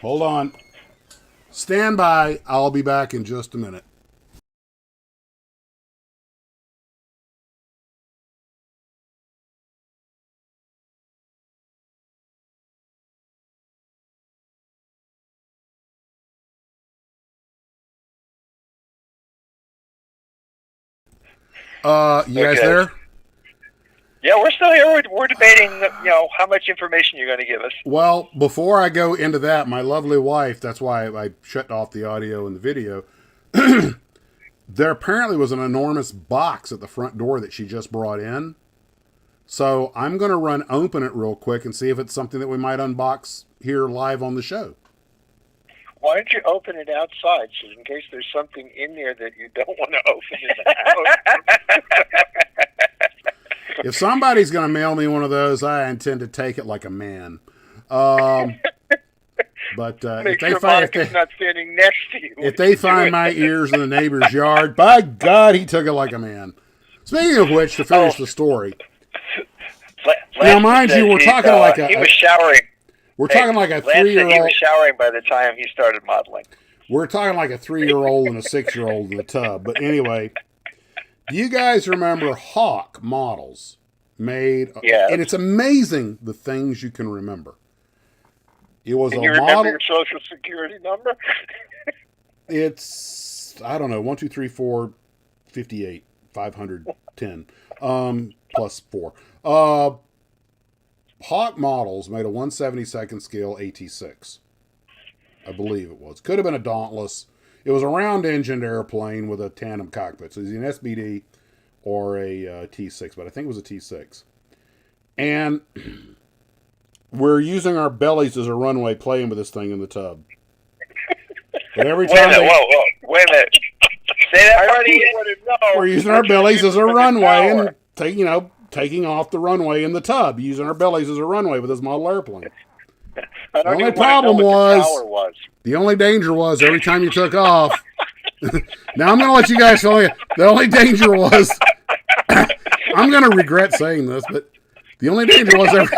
Hold on. Stand by. I'll be back in just a minute. You guys Okay. there? Yeah, we're still here. We're debating, how much information you're going to give us. Well, before I go into that, my lovely wife, that's why I shut off the audio and the video. There apparently was an enormous box at the front door that she just brought in. So I'm going to open it real quick and see if it's something that we might unbox here live on the show. Why don't you open it outside, so in case there's something in there that you don't want to open in the house? If somebody's going to mail me one of those, I intend to take it like a man. But Make sure Monica's not standing next to you. If they find my ears in the neighbor's yard, by God, he took it like a man. Speaking of which, to finish the story. Now, mind you, we're talking like he was showering. We're talking like a Lance said 3-year-old. he was showering by the time he started modeling. We're talking like a 3-year-old and a 6-year-old in the tub. But anyway, do you guys remember Hawk models made? Yeah. And it's amazing the things you can remember. It was Can a you model. remember your social security number? It's, I don't know, 1, 2, 3, 4, 58, 510, plus 4. Hawk models made a 1/72nd scale AT6. I believe it was. Could have been a Dauntless. It was a round-engined airplane with a tandem cockpit. So it's an SBD or a T6, but I think it was a T6. And we're using our bellies as a runway playing with this thing in the tub. But every time Wait a minute. Say that part again. we're using our bellies as a runway and taking off the runway in the tub, using our bellies as a runway with this model airplane. I don't The only even problem want to know what the tower was- was. The only danger was every time you took off. Now I'm going to let you guys tell you. The only danger was, I'm going to regret saying this, but the only danger was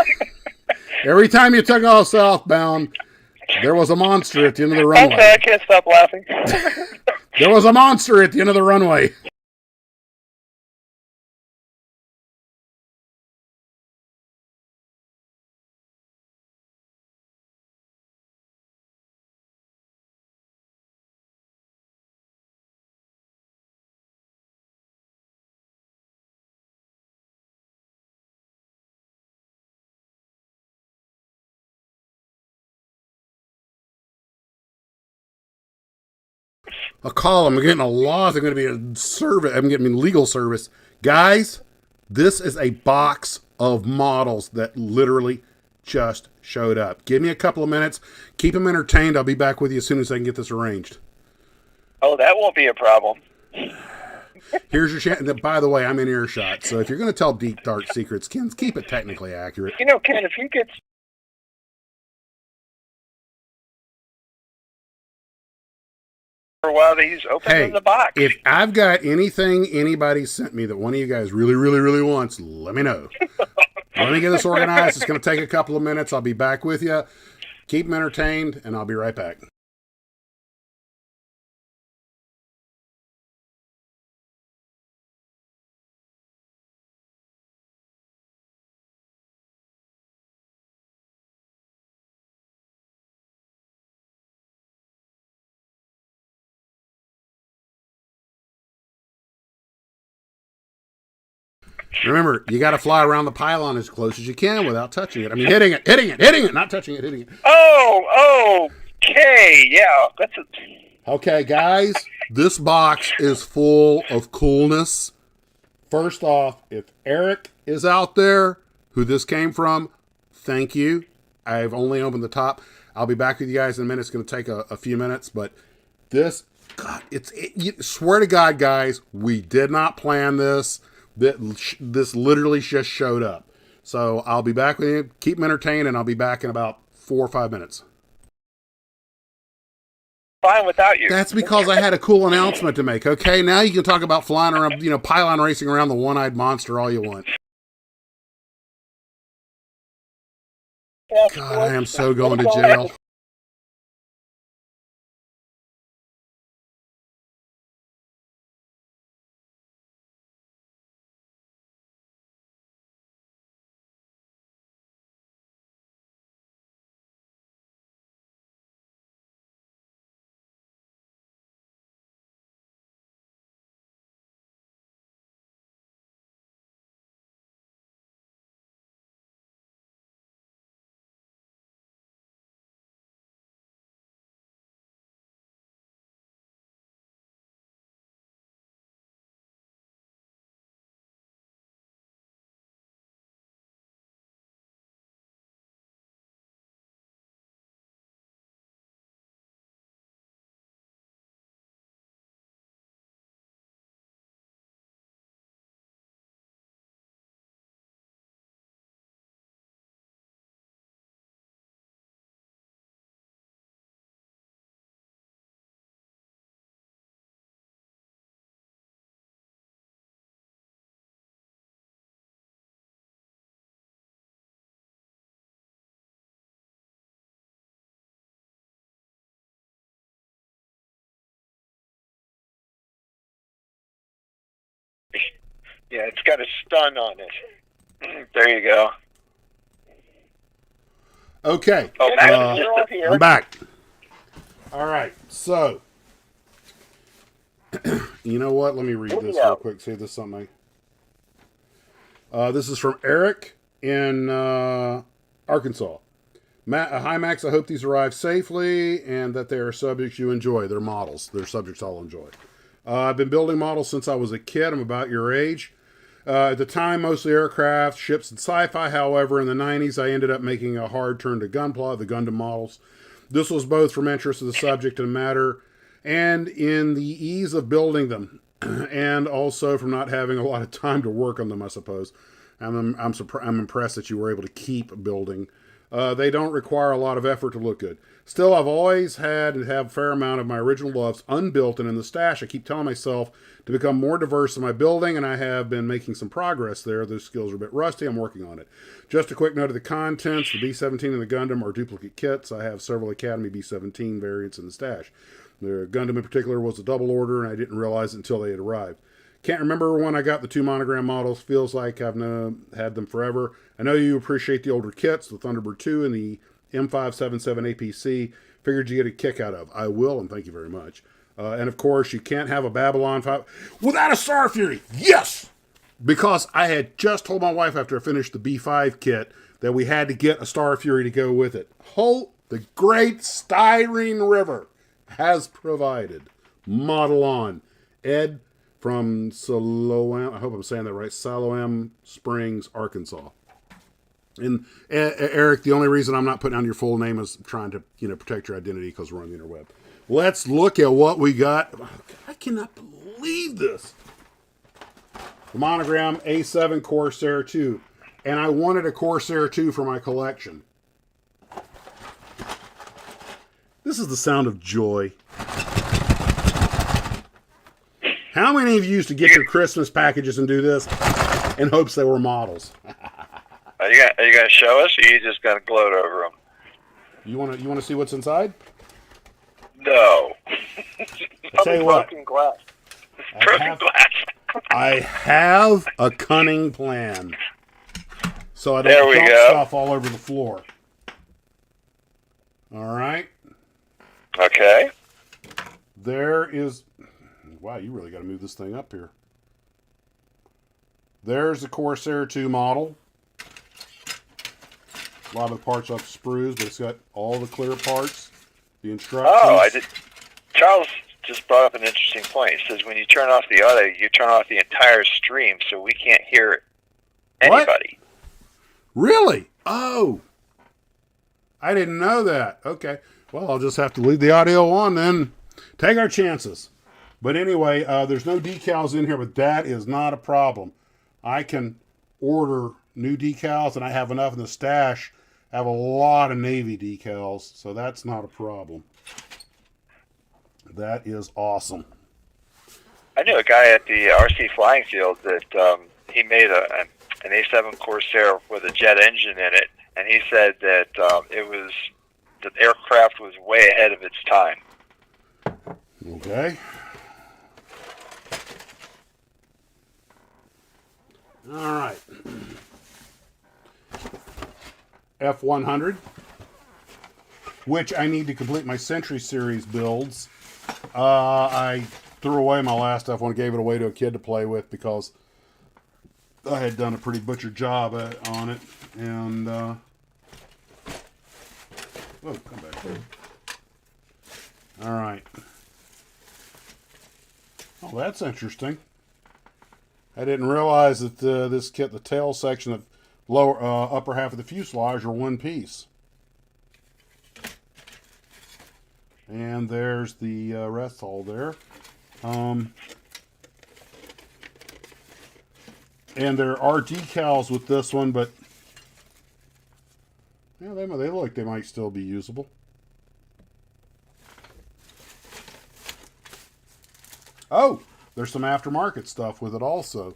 every time you took off southbound, there was a monster at the end of the runway. Okay, I can't stop laughing. There was a monster at the end of the runway. a call. I'm getting a loss. I'm going to be a service. I'm getting legal service. Guys, this is a box of models that literally just showed up. Give me a couple of minutes. Keep them entertained. I'll be back with you as soon as I can get this arranged. Oh, that won't be a problem. Here's your chance. By the way, I'm in earshot, so if you're going to tell deep, dark secrets, Ken, keep it technically accurate. You know, Ken, if you get For a while, he's opening the box. If I've got anything anybody sent me that one of you guys really, really, really wants, let me know. Let me get this organized. It's going to take a couple of minutes. I'll be back with you. Keep them entertained, and I'll be right back. Remember, you got to fly around the pylon as close as you can without touching it. I mean, hitting it, not touching it, hitting it. Oh, okay, yeah. That's a... Okay, guys, this box is full of coolness. First off, if Eric is out there, who this came from, thank you. I've only opened the top. I'll be back with you guys in a minute. It's going to take a few minutes, but this, God, swear to God, guys, we did not plan this. This literally just showed up. So I'll be back with you. Keep them entertained, and I'll be back in about 4 or 5 minutes. Fine without you. That's because I had a cool announcement to make. Okay, now you can talk about flying around, pylon racing around the one-eyed monster all you want. God, I am so going to jail. yeah, it's got a stun on it. There you go. Okay. Oh, You're all here. I'm back. All right. So, you know what? Let me read this real quick. See if this is something this is from Eric in Arkansas. Hi, Max. I hope these arrive safely and that they are subjects you enjoy. They're models. They're subjects I'll enjoy. I've been building models since I was a kid. I'm about your age. At the time, mostly aircraft, ships, and sci-fi. However, in the 90s, I ended up making a hard turn to Gunpla, the Gundam models. This was both from interest in the subject and matter and in the ease of building them, and also from not having a lot of time to work on them, I suppose. I'm impressed that you were able to keep building. They don't require a lot of effort to look good. Still, I've always had and have a fair amount of my original loves unbuilt and in the stash. I keep telling myself to become more diverse in my building, and I have been making some progress there. Those skills are a bit rusty. I'm working on it. Just a quick note of the contents. The B-17 and the Gundam are duplicate kits. I have several Academy B-17 variants in the stash. The Gundam in particular was a double order, and I didn't realize it until they had arrived. Can't remember when I got the 2 monogram models. Feels like I've had them forever. I know you appreciate the older kits, the Thunderbird 2 and the M577 APC. Figured you get a kick out of. I will, and thank you very much. And of course, you can't have a Babylon 5 without a Star Fury. Yes! Because I had just told my wife after I finished the B5 kit that we had to get a Star Fury to go with it. Oh, the great Styrene River has provided. model on. Ed from Siloam, I hope I'm saying that right, Siloam Springs, Arkansas. And Eric, the only reason I'm not putting down your full name is trying to, protect your identity because we're on the interweb. Let's look at what we got. I cannot believe this. The monogram A7 Corsair 2. And I wanted a Corsair 2 for my collection. This is the sound of joy. How many of you used to get your Christmas packages and do this in hopes they were models? Are you gonna show us, or you just gonna gloat over them? You want to see what's inside? No. I'll tell you what. Broken glass. Broken glass. I have a cunning plan, so I There don't we dump go. stuff all over the floor. All right. Okay. There is. Wow, you really got to move this thing up here. There's the Corsair 2 model. A lot of the parts off sprues, but it's got all the clear parts, the instructions. Oh, I did. Charles just brought up an interesting point. He says when you turn off the audio, you turn off the entire stream, so we can't hear anybody. What? Really? Oh. I didn't know that. Okay. Well, I'll just have to leave the audio on then. Take our chances. But anyway, there's no decals in here, but that is not a problem. I can order new decals, and I have enough in the stash. I have a lot of Navy decals, so that's not a problem. That is awesome. I knew a guy at the RC Flying Field that he made an A7 Corsair with a jet engine in it, and he said that the aircraft was way ahead of its time. Okay. All right. F100, which I need to complete my Century Series builds. I threw away my last F1, gave it away to a kid to play with because I had done a pretty butcher job on it. And, oh, come back here. All right. Oh, that's interesting. I didn't realize that this kit, the tail section, the lower upper half of the fuselage are one piece. And there's the rest all there. And there are decals with this one, but yeah, they look like they might still be usable. Oh, there's some aftermarket stuff with it also.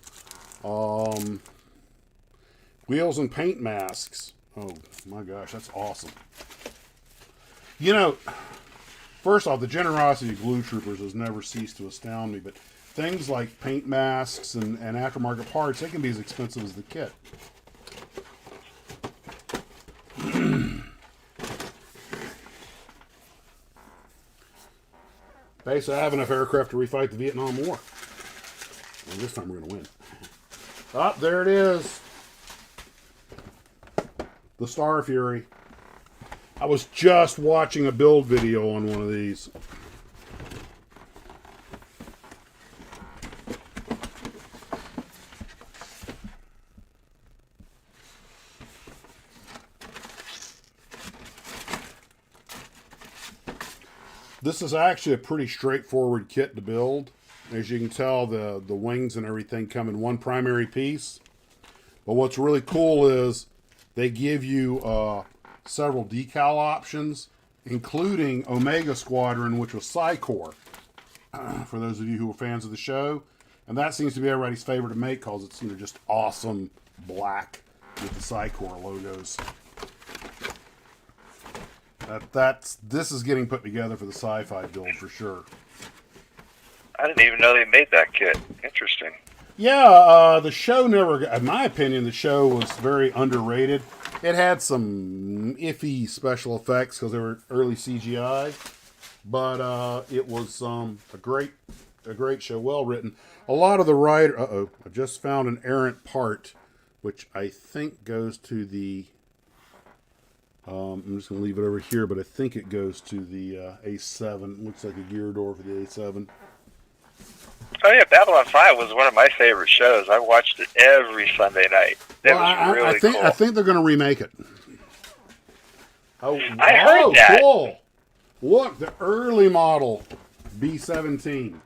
Wheels and paint masks. Oh my gosh, that's awesome. You know, first off, the generosity of Glue Troopers has never ceased to astound me, but things like paint masks and aftermarket parts, they can be as expensive as the kit. Basically, I have enough aircraft to refight the Vietnam War. And this time we're going to win. Ah, there it is. The Star Fury. I was just watching a build video on one of these. This is actually a pretty straightforward kit to build. As you can tell, the wings and everything come in one primary piece. But what's really cool is they give you several decal options, including Omega Squadron, which was Psy-Core, for those of you who are fans of the show. And that seems to be everybody's favorite to make because it's just awesome black with the Psy-Core logos. This is getting put together for the sci-fi build for sure. I didn't even know they made that kit. Interesting. Yeah, the show never, in my opinion, the show was very underrated. It had some iffy special effects because they were early CGI, but it was a great show, well written. A lot of the writer, I just found an errant part, which I think goes to the I'm just going to leave it over here, but I think it goes to the A7. Looks like a gear door for the A7. Oh yeah, Babylon 5 was one of my favorite shows. I watched it every Sunday night. It was really cool. I think they're going to remake it. Oh, I heard that. Cool. Look, the early model B-17.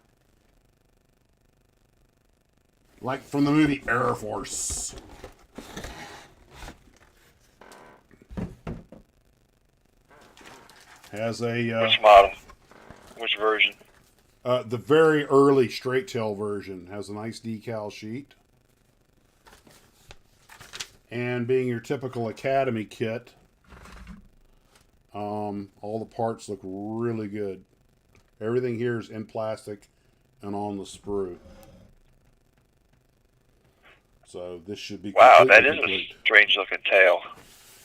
Like from the movie Air Force. Has a... Which model? Which version? The very early straight tail version. Has a nice decal sheet. And being your typical Academy kit, all the parts look really good. Everything here is in plastic and on the sprue. So this should be wow. That is complete. A strange looking tail.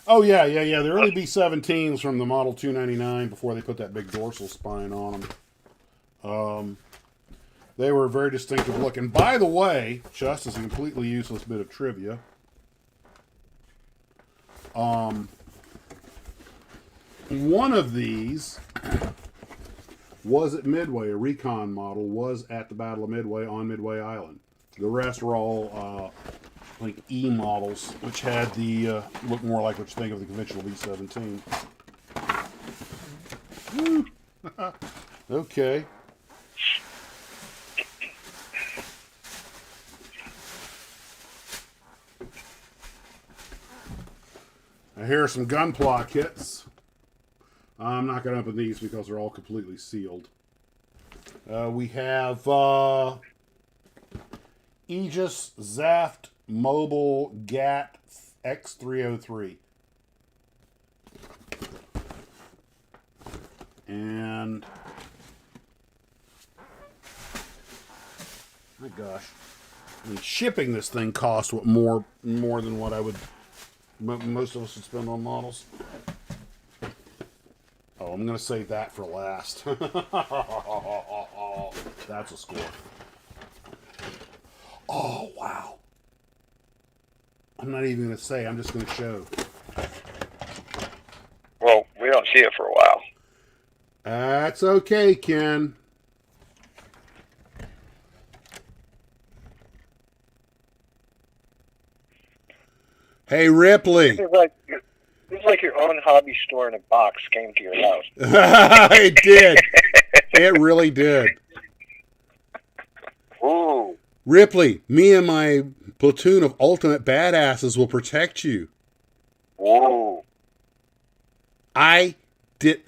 Oh yeah. The early B-17s from the Model 299 before they put that big dorsal spine on them. They were very distinctive looking. By the way, just as a completely useless bit of trivia, one of these was at Midway. A recon model was at the Battle of Midway on Midway Island. The rest were all like E models, which had the look more like what you think of the conventional B-17. Okay. Now here are some Gunpla kits. I'm not going to open these because they're all completely sealed. We have Aegis Zaft Mobile GAT X303. And my gosh, I mean, shipping this thing costs more than what I would most of us would spend on models. Oh, I'm gonna save that for last. That's a score. Oh wow! I'm not even gonna say. I'm just gonna show. Well, we don't see it for a while. That's okay, Ken. Hey, Ripley. It's like your own hobby store in a box came to your house. It did. It really did. Ooh. Ripley, me and my platoon of ultimate badasses will protect you. Ooh. I did.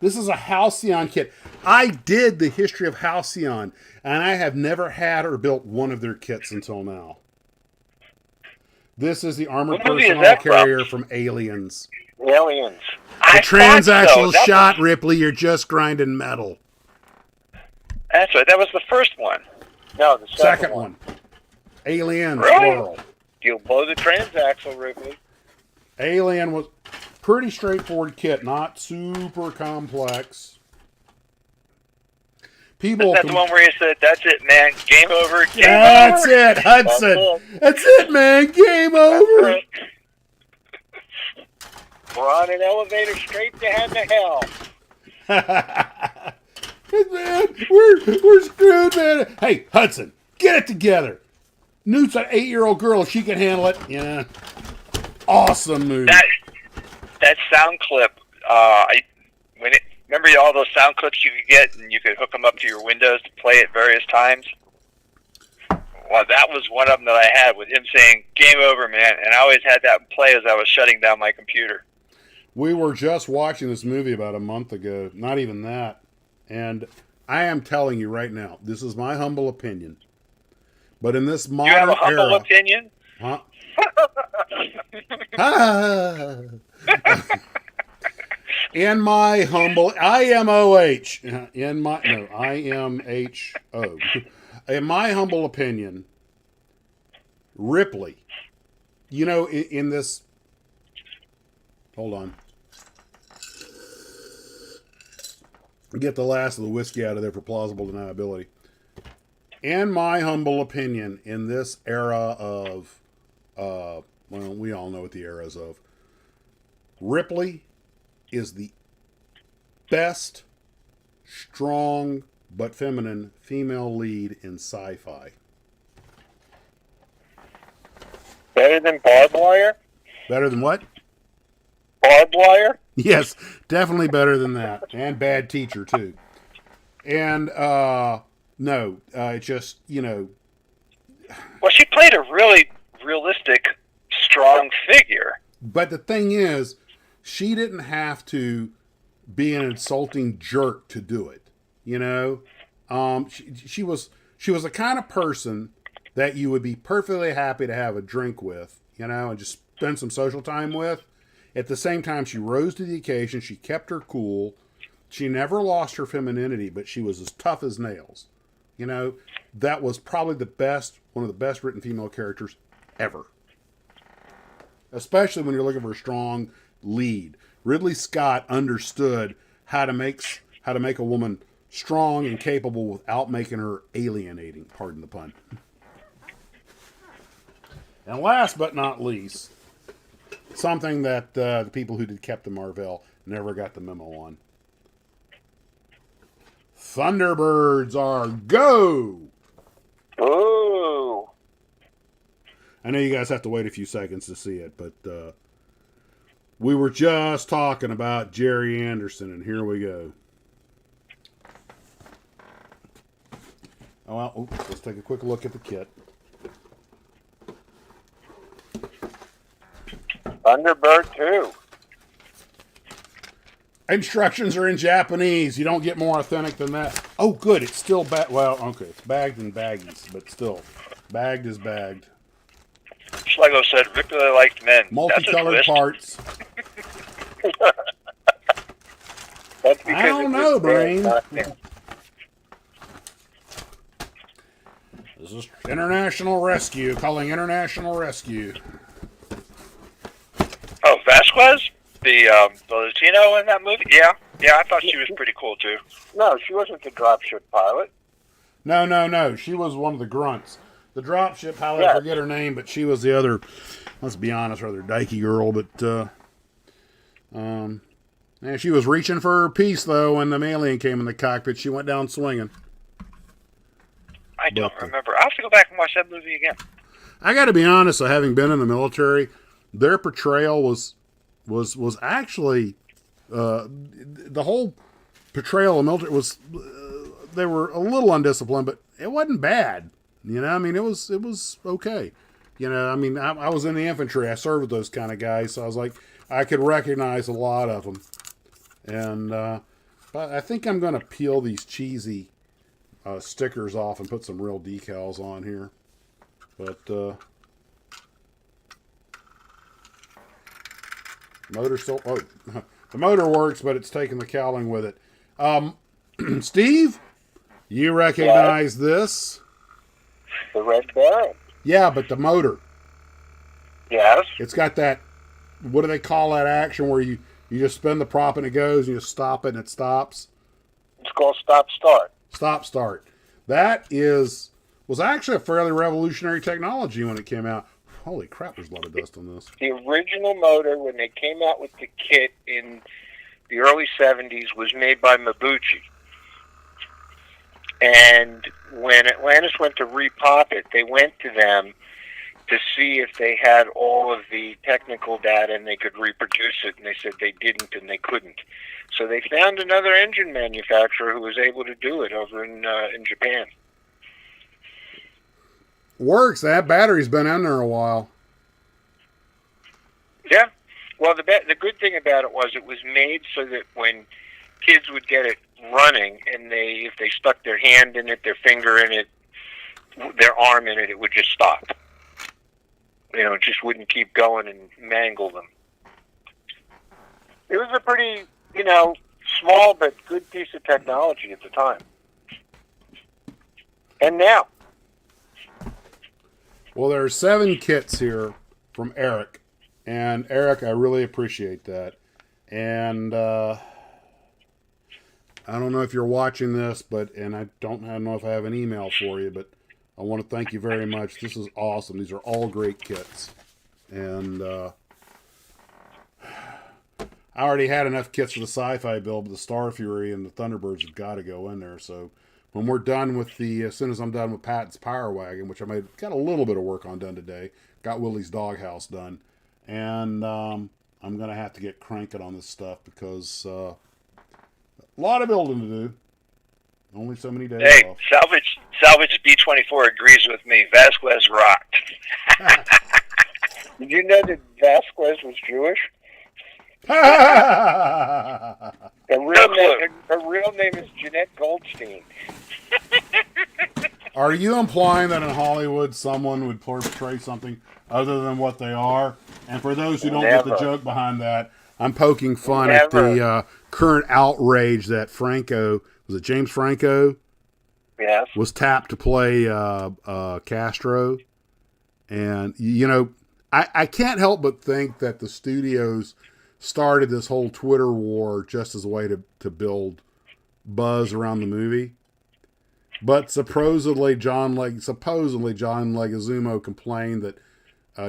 This is a Halcyon kit. I did the history of Halcyon, and I have never had or built one of their kits until now. This is the armored personnel carrier from Aliens. Aliens. The transaxle shot, Ripley, you're just grinding metal. That's right. That was the first one. No, the second one. Aliens, really? plural. You'll blow the transaxle, Ripley. Alien was pretty straightforward kit, not super complex. People. That's the one where you said, "That's it, man. Game over. Game That's over." it, Hudson. That's it, man. Game over. We're on an elevator straight to heaven to hell. Man, we're screwed, man. Hey, Hudson, get it together. Newt's an 8-year-old girl. She can handle it. Yeah. Awesome movie. That sound clip. Remember all those sound clips you could get, and you could hook them up to your Windows to play at various times? Well, that was one of them that I had with him saying, "Game over, man," and I always had that play as I was shutting down my computer. We were just watching this movie about a month ago. Not even that. And I am telling you right now, this is my humble opinion. But in this modern era... You have a humble opinion? Huh? In my humble... I-M-O-H. I-M-H-O. In my humble opinion, Ripley, you know, in this... Hold on. Get the last of the whiskey out of there for plausible deniability. In my humble opinion, in this era of, well, we all know what the era is of, Ripley is the best strong but feminine female lead in sci-fi. Better than barbed wire? Better than what? Barbed wire? Yes, definitely better than that. And Bad Teacher, too. And, no, just, you know. Well, she played a really realistic, strong figure. But the thing is, she didn't have to be an insulting jerk to do it. You know? She was the kind of person that you would be perfectly happy to have a drink with, you know, and just spend some social time with. At the same time, she rose to the occasion. She kept her cool. She never lost her femininity, but she was as tough as nails. You know, that was probably one of the best written female characters ever. Especially when you're looking for a strong lead. Ridley Scott understood how to make a woman strong and capable without making her alienating, pardon the pun. And last but not least, something that the people who did Captain Marvel never got the memo on. Thunderbirds are go! Ooh. I know you guys have to wait a few seconds to see it, but we were just talking about Jerry Anderson, and here we go. Oh, well, let's take a quick look at the kit. Thunderbird 2. Instructions are in Japanese. You don't get more authentic than that. Oh, good. It's still well, okay. It's bagged in baggies, but still. Bagged is bagged. Schlegel said, Rick really liked men. Multicolored parts. That's I don't know, Brain. This is International Rescue. Calling International Rescue. Oh, Vasquez? The Latino in that movie? Yeah, I thought she was pretty cool, too. No, she wasn't the dropship pilot. No. She was one of the grunts. The dropship pilot, I forget her name, but she was the other, let's be honest, rather dykey girl. But, yeah, she was reaching for her piece, though, when the alien came in the cockpit. She went down swinging. I don't remember. I'll have to go back and watch that movie again. I got to be honest, having been in the military, their portrayal was actually the whole portrayal of military was they were a little undisciplined, but it wasn't bad. You know, I mean, it was okay. You know, I mean, I was in the infantry. I served with those kind of guys, so I was like, I could recognize a lot of them. And but I think I'm going to peel these cheesy stickers off and put some real decals on here. But motor still. Oh, the motor works, but it's taking the cowling with it. Steve, you recognize this? The Red Baron. Yeah, but the motor. Yes. It's got that. What do they call that action where you just spin the prop and it goes, and you just stop it and it stops? It's called Stop Start. Stop start. That was actually a fairly revolutionary technology when it came out. Holy crap, there's a lot of dust on this. The original motor, when they came out with the kit in the early 70s, was made by Mabuchi. And when Atlantis went to repop it, they went to them to see if they had all of the technical data and they could reproduce it, and they said they didn't and they couldn't. So they found another engine manufacturer who was able to do it over in Japan. Works. That battery's been in there a while. Yeah. Well, the good thing about it was made so that when kids would get it running, and if they stuck their hand in it, their finger in it, their arm in it, it would just stop. You know, it just wouldn't keep going and mangle them. It was a pretty, small but good piece of technology at the time. And now. Well, there are 7 kits here from Eric. And Eric, I really appreciate that. And I don't know if you're watching this, and I don't know if I have an email for you, but I want to thank you very much. This is awesome. These are all great kits. And I already had enough kits for the sci-fi build, but the Star Fury and the Thunderbirds have got to go in there. So when we're done with as soon as I'm done with Pat's Power Wagon, which got a little bit of work on done today, got Willie's Doghouse done, and I'm gonna have to get cranking on this stuff because a lot of building to do. Only so many days Hey, off. Salvage B24 agrees with me. Vasquez rocked. Did you know that Vasquez was Jewish? Are Her real name is Jeanette Goldstein. you implying that in Hollywood someone would portray something other than what they are? And for those who don't get the joke behind that, I'm poking fun at the current outrage that Franco, was it James Franco? Yes. Was tapped to play Castro. And, you know, I can't help but think that the studios started this whole Twitter war just as a way to build buzz around the movie. But supposedly John Leguizamo complained that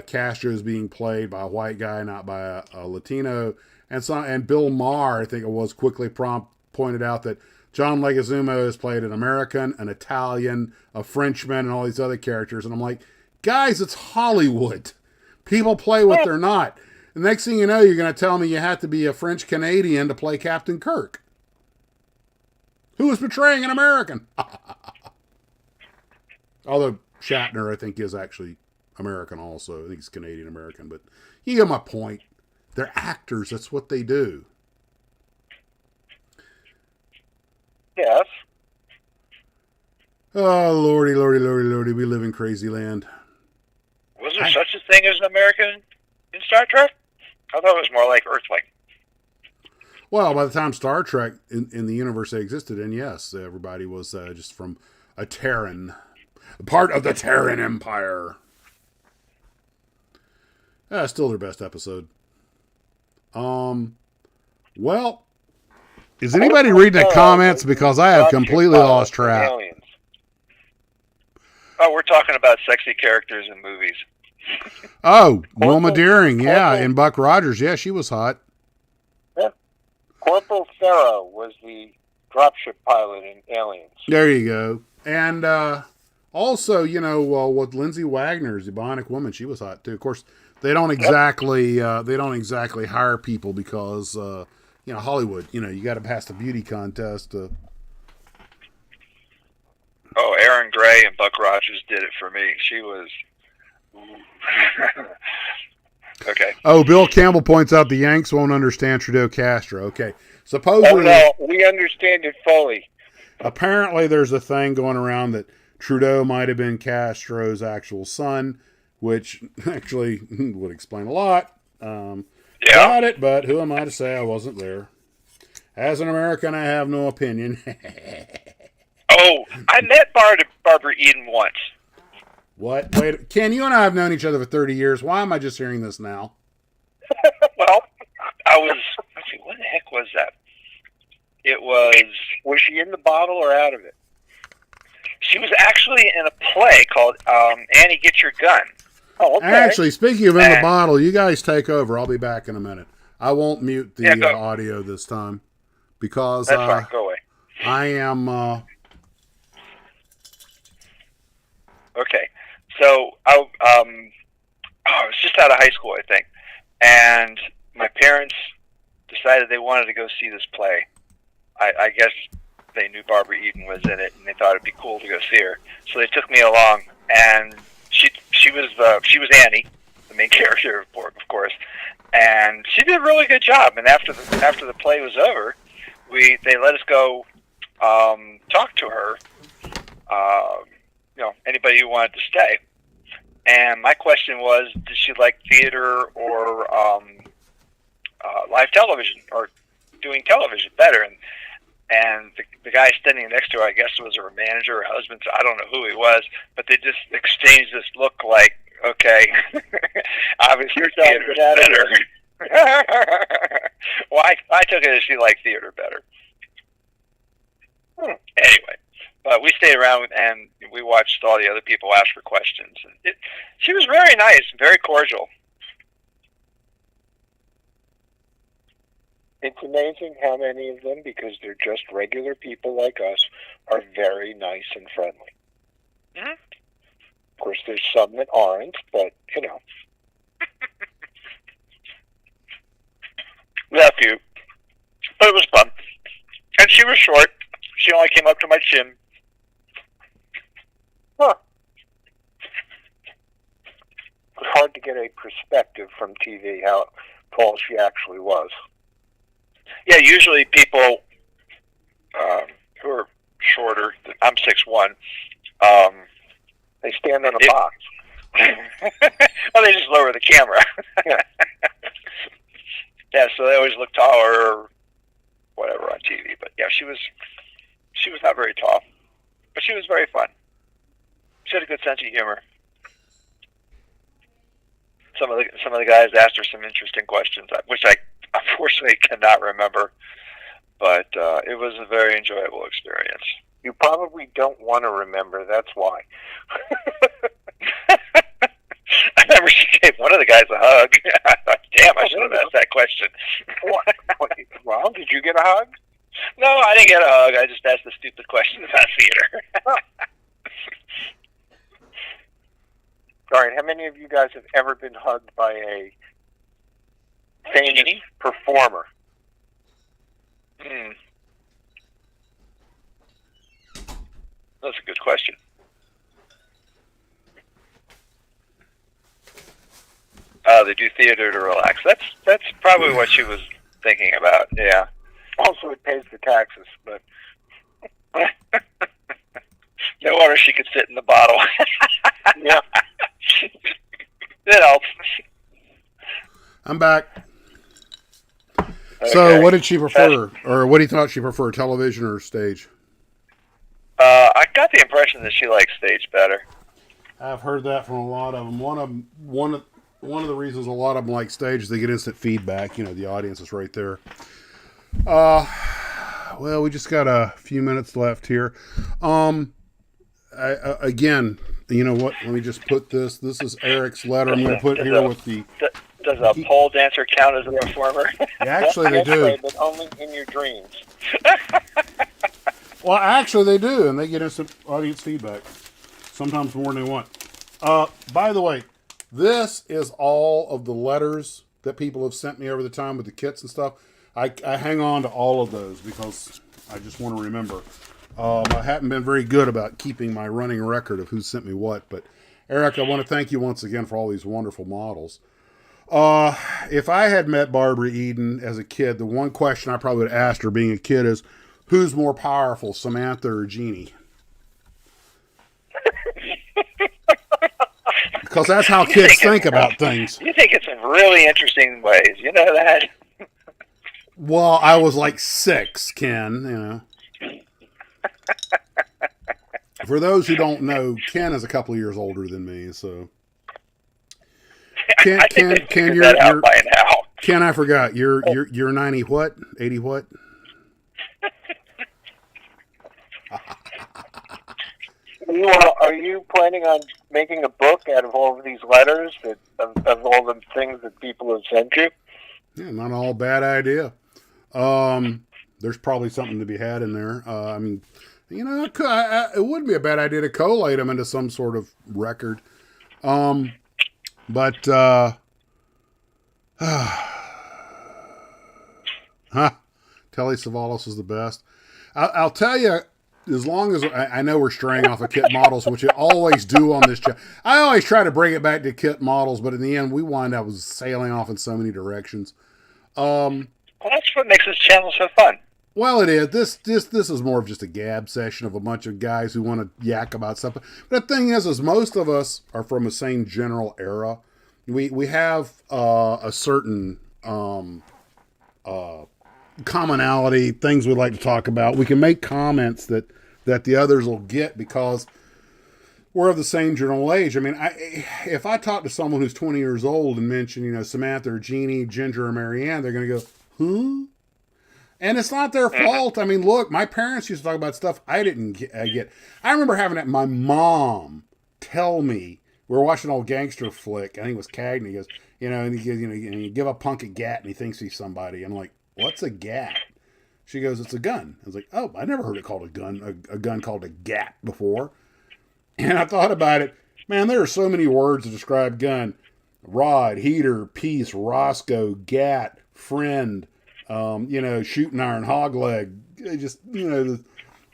Castro is being played by a white guy, not by a Latino. And Bill Maher, I think it was, quickly pointed out that John Leguizamo has played an American, an Italian, a Frenchman, and all these other characters. And I'm like, guys, it's Hollywood. People play what they're not. The next thing you know, you're going to tell me you have to be a French Canadian to play Captain Kirk, who is portraying an American. Although Shatner, I think, is actually American also. I think he's Canadian American, but you get my point. They're actors. That's what they do. Yes. Oh, lordy, lordy, lordy, lordy. We live in crazy land. Was there such a thing as an American in Star Trek? I thought it was more like Earthling. Well, by the time Star Trek in the universe they existed in, yes, everybody was just from a Terran. Part of the Terran Empire. Still their best episode. Well, is anybody reading the comments? Because I have completely lost track. Aliens. Oh, we're talking about sexy characters in movies. Oh, Wilma Deering, yeah, and Buck Rogers, yeah, she was hot. Yeah. Corporal Farrow was the dropship pilot in Aliens. There you go. And also, you know, with Lindsay Wagner's the Bionic Woman, she was hot too. Of course, they don't exactly hire people because you know, Hollywood. You know, you got to pass the beauty contest. Oh, Aaron Gray and Buck Rogers did it for me. She was. Okay. Oh, Bill Campbell points out the Yanks won't understand Trudeau Castro. Okay, supposedly. Oh no, we understand it fully. Apparently, there's a thing going around that Trudeau might have been Castro's actual son, which actually would explain a lot. Got it, but who am I to say I wasn't there? As an American, I have no opinion. Oh, I met Barbara Eden once. What? Wait, Ken, you and I have known each other for 30 years. Why am I just hearing this now? Well, let's see, what the heck was that? It Was she in the bottle or out of it? she was actually in a play called Annie, Get Your Gun. Oh, okay. Actually, speaking of in the bottle, you guys take over. I'll be back in a minute. I won't mute the audio this time because That's fine. Go away. I am... Okay. So, I was just out of high school, I think. And my parents decided they wanted to go see this play. I guess they knew Barbara Eden was in it, and they thought it'd be cool to go see her. So they took me along, and she was Annie, the main character, of course, and she did a really good job. And after the play was over, they let us go talk to her. You know, anybody who wanted to stay. And my question was, did she like theater or live television or doing television better? And the guy standing next to her, I guess was her manager or husband, so I don't know who he was, but they just exchanged this look like, okay, obviously theater's better. Well, I took it as she liked theater better. Anyway, but we stayed around and we watched all the other people ask for questions. She was very nice, very cordial. It's amazing how many of them, because they're just regular people like us, are very nice and friendly. Mhm. Of course, there's some that aren't, but, you know. That few. But it was fun. And she was short. She only came up to my chin. Huh. It was hard to get a perspective from TV how tall she actually was. Yeah, usually people who are shorter, I'm 6'1", They stand on a It- box. well, they just lower the camera. Yeah, so they always look taller or whatever on TV. But yeah, she was not very tall, but she was very fun. She had a good sense of humor. Some of the guys asked her some interesting questions, which I unfortunately cannot remember. But it was a very enjoyable experience. You probably don't want to remember, that's why. I remember she gave one of the guys a hug. I thought, damn, I should have asked that question. Well, did you get a hug? No, I didn't get a hug. I just asked the stupid question about theater. All right, how many of you guys have ever been hugged by a famous Genie? performer? That's a good question. They do theater to relax. That's probably what she was thinking about. Yeah. Also, it pays the taxes, but No wonder she could sit in the bottle. yeah. It helps. I'm back. So, Okay. what did she prefer, or what do you thought she preferred, television or stage? I got the impression that she likes stage better. I've heard that from a lot of them. One of the reasons a lot of them like stage is they get instant feedback. You know, the audience is right there. Well, we just got a few minutes left here. Again, you know what? Let me just put this. This is Eric's letter. I'm going to put here with the. Does a pole dancer count as a performer? Actually, they Yes, do. Ray, but only in your dreams. Well, actually, they do, and they get instant audience feedback. Sometimes more than they want. By the way, this is all of the letters that people have sent me over the time with the kits and stuff. I hang on to all of those because I just want to remember. I haven't been very good about keeping my running record of who sent me what, but Eric, I want to thank you once again for all these wonderful models. If I had met Barbara Eden as a kid, the one question I probably would have asked her being a kid is, who's more powerful, Samantha or Jeannie? Because that's how kids think about things. You think it's in really interesting ways. You know that? Well, I was like 6, Ken, you know. For those who don't know, Ken is a couple of years older than me, so. Ken, I think they figured you're, that out by now. Ken, I forgot. You're 90 what? 80 what? Are you planning on making a book out of all of these letters of all the things that people have sent you? Yeah, not all bad idea. There's probably something to be had in there. I mean, you know, it wouldn't be a bad idea to collate them into some sort of record. But Telly Savalas is the best. I'll tell you, as long as I know we're straying off of kit models, which I always do on this channel. I always try to bring it back to kit models, but in the end, we wind up sailing off in so many directions. Well, that's what makes this channel so fun. Well, it is. This is more of just a gab session of a bunch of guys who want to yak about stuff. But the thing is most of us are from the same general era. We have a certain commonality, things we'd like to talk about. We can make comments that the others will get because we're of the same general age. I mean, if I talk to someone who's 20 years old and mention, you know, Samantha or Jeannie, Ginger or Marianne, they're going to go, who? And it's not their fault. I mean, look, my parents used to talk about stuff I didn't get. I remember having my mom tell me, we were watching an old gangster flick, I think it was Cagney, he goes, you know, and he goes, you know, you give a punk a gat and he thinks he's somebody. I'm like, what's a gat? She goes, it's a gun. I was like, oh, I never heard it called a gun, a gun called a gat before. And I thought about it. Man, there are so many words to describe gun. Rod, heater, piece, Roscoe, gat, friend, shooting iron, hog leg. Just, and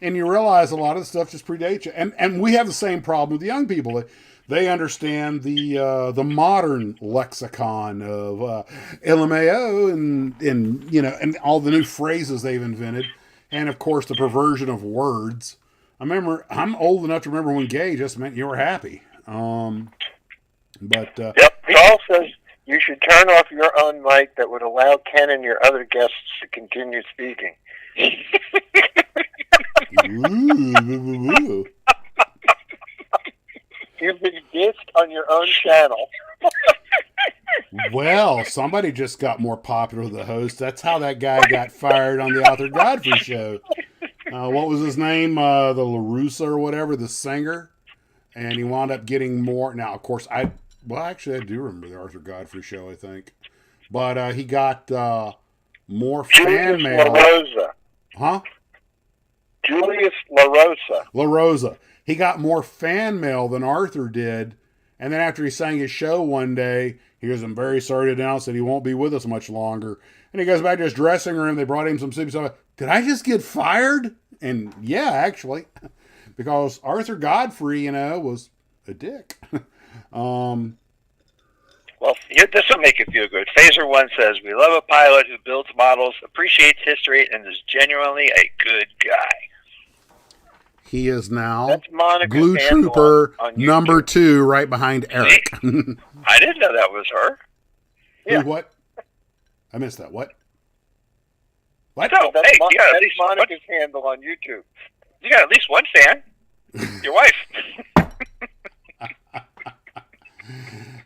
you realize a lot of the stuff just predates you. And we have the same problem with the young people. They understand the modern lexicon of LMAO and all the new phrases they've invented. And, of course, the perversion of words. I'm old enough to remember when gay just meant you were happy. Yep. Paul says you should turn off your own mic. That would allow Ken and your other guests to continue speaking. Ooh. You've been dissed on your own channel. Well, somebody just got more popular with the host. That's how that guy got fired on the Arthur Godfrey show. What was his name? The LaRussa or whatever, the singer. And he wound up getting more. Now, of course, I do remember the Arthur Godfrey show, I think. But he got more fan mail. LaRosa. Huh? Julius LaRosa. LaRosa. He got more fan mail than Arthur did. And then after he sang his show one day, he goes, I'm very sorry to announce that he won't be with us much longer. And he goes back to his dressing room. They brought him some soup. So, did I just get fired? And yeah, actually. Because Arthur Godfrey, was a dick. Well, this will make you feel good. Phaser One says, we love a pilot who builds models, appreciates history, and is genuinely a good guy. He is now Monica's Blue Trooper number 2 right behind Eric. I didn't know that was her. Yeah. Who, what? I missed that. What? What? No, That's, hey, you got at that's least Monica's handle on YouTube. You got at least one fan. Your wife.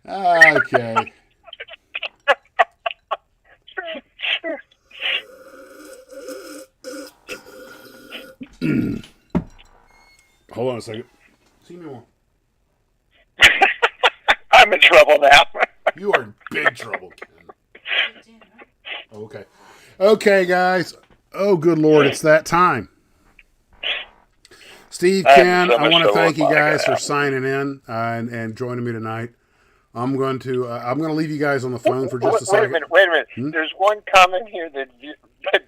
Okay. Hold on a second. See me more. I'm in trouble now. You are in big trouble, Ken. Okay. Okay, guys. Oh, good Lord, it's that time. Steve, Ken, I want to thank you guys for signing in and joining me tonight. I'm going to leave you guys on the phone for just a second. Wait a minute. There's one comment here that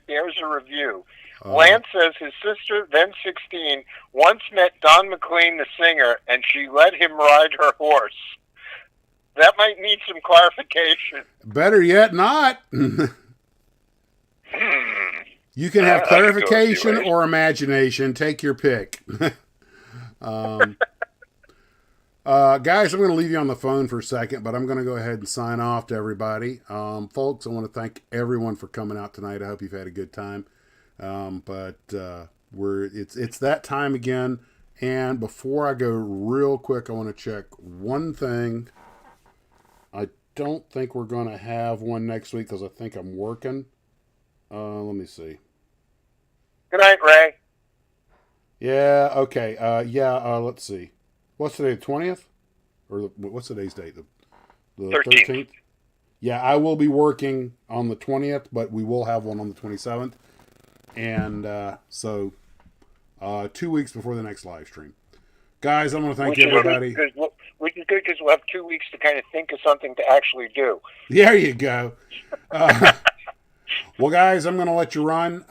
bears a review. Lance says his sister, then 16, once met Don McLean, the singer, and she let him ride her horse. That might need some clarification. Better yet not. You can have clarification or imagination. Take your pick. Guys, I'm going to leave you on the phone for a second, but I'm going to go ahead and sign off to everybody. Folks, I want to thank everyone for coming out tonight. I hope you've had a good time. It's that time again. And before I go real quick, I want to check one thing. I don't think we're going to have one next week because I think I'm working. Let me see. Good night, Ray. Yeah, okay. Let's see. What's today, the 20th? Or what's today's date? The 13th? Yeah, I will be working on the 20th, but we will have one on the 27th. And so 2 weeks before the next live stream. Guys, I want to thank everybody. Which is good because we'll have 2 weeks to kind of think of something to actually do. There you go. Well, guys, I'm going to let you run.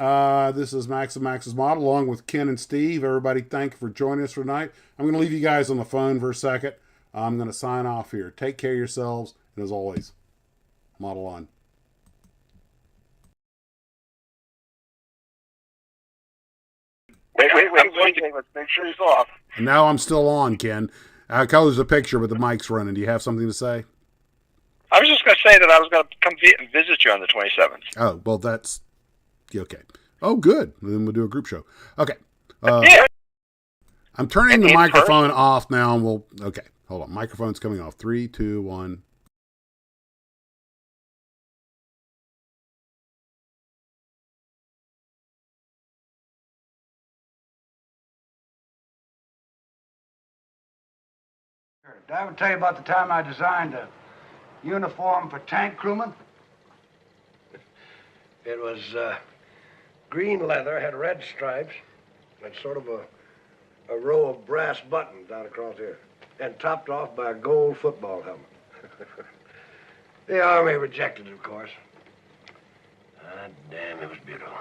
This is Max of Max's Model, along with Ken and Steve. Everybody, thank you for joining us tonight. I'm going to leave you guys on the phone for a second. I'm going to sign off here. Take care of yourselves, and as always, model on. Wait. Let's make sure he's off. And now I'm still on, Ken. Colors a picture, but the mic's running. Do you have something to say? I was just going to say that I was going to come visit you on the 27th. Oh, well, that's okay. Oh, good. Then we'll do a group show. Okay. Yeah. I'm turning the microphone off now, and okay. Hold on. Microphone's coming off. 3, 2, 1. Did I ever tell you about the time I designed a uniform for tank crewmen? It was green leather, had red stripes, and sort of a row of brass buttons down across here, and topped off by a gold football helmet. The Army rejected it, of course. Ah, damn, it was beautiful.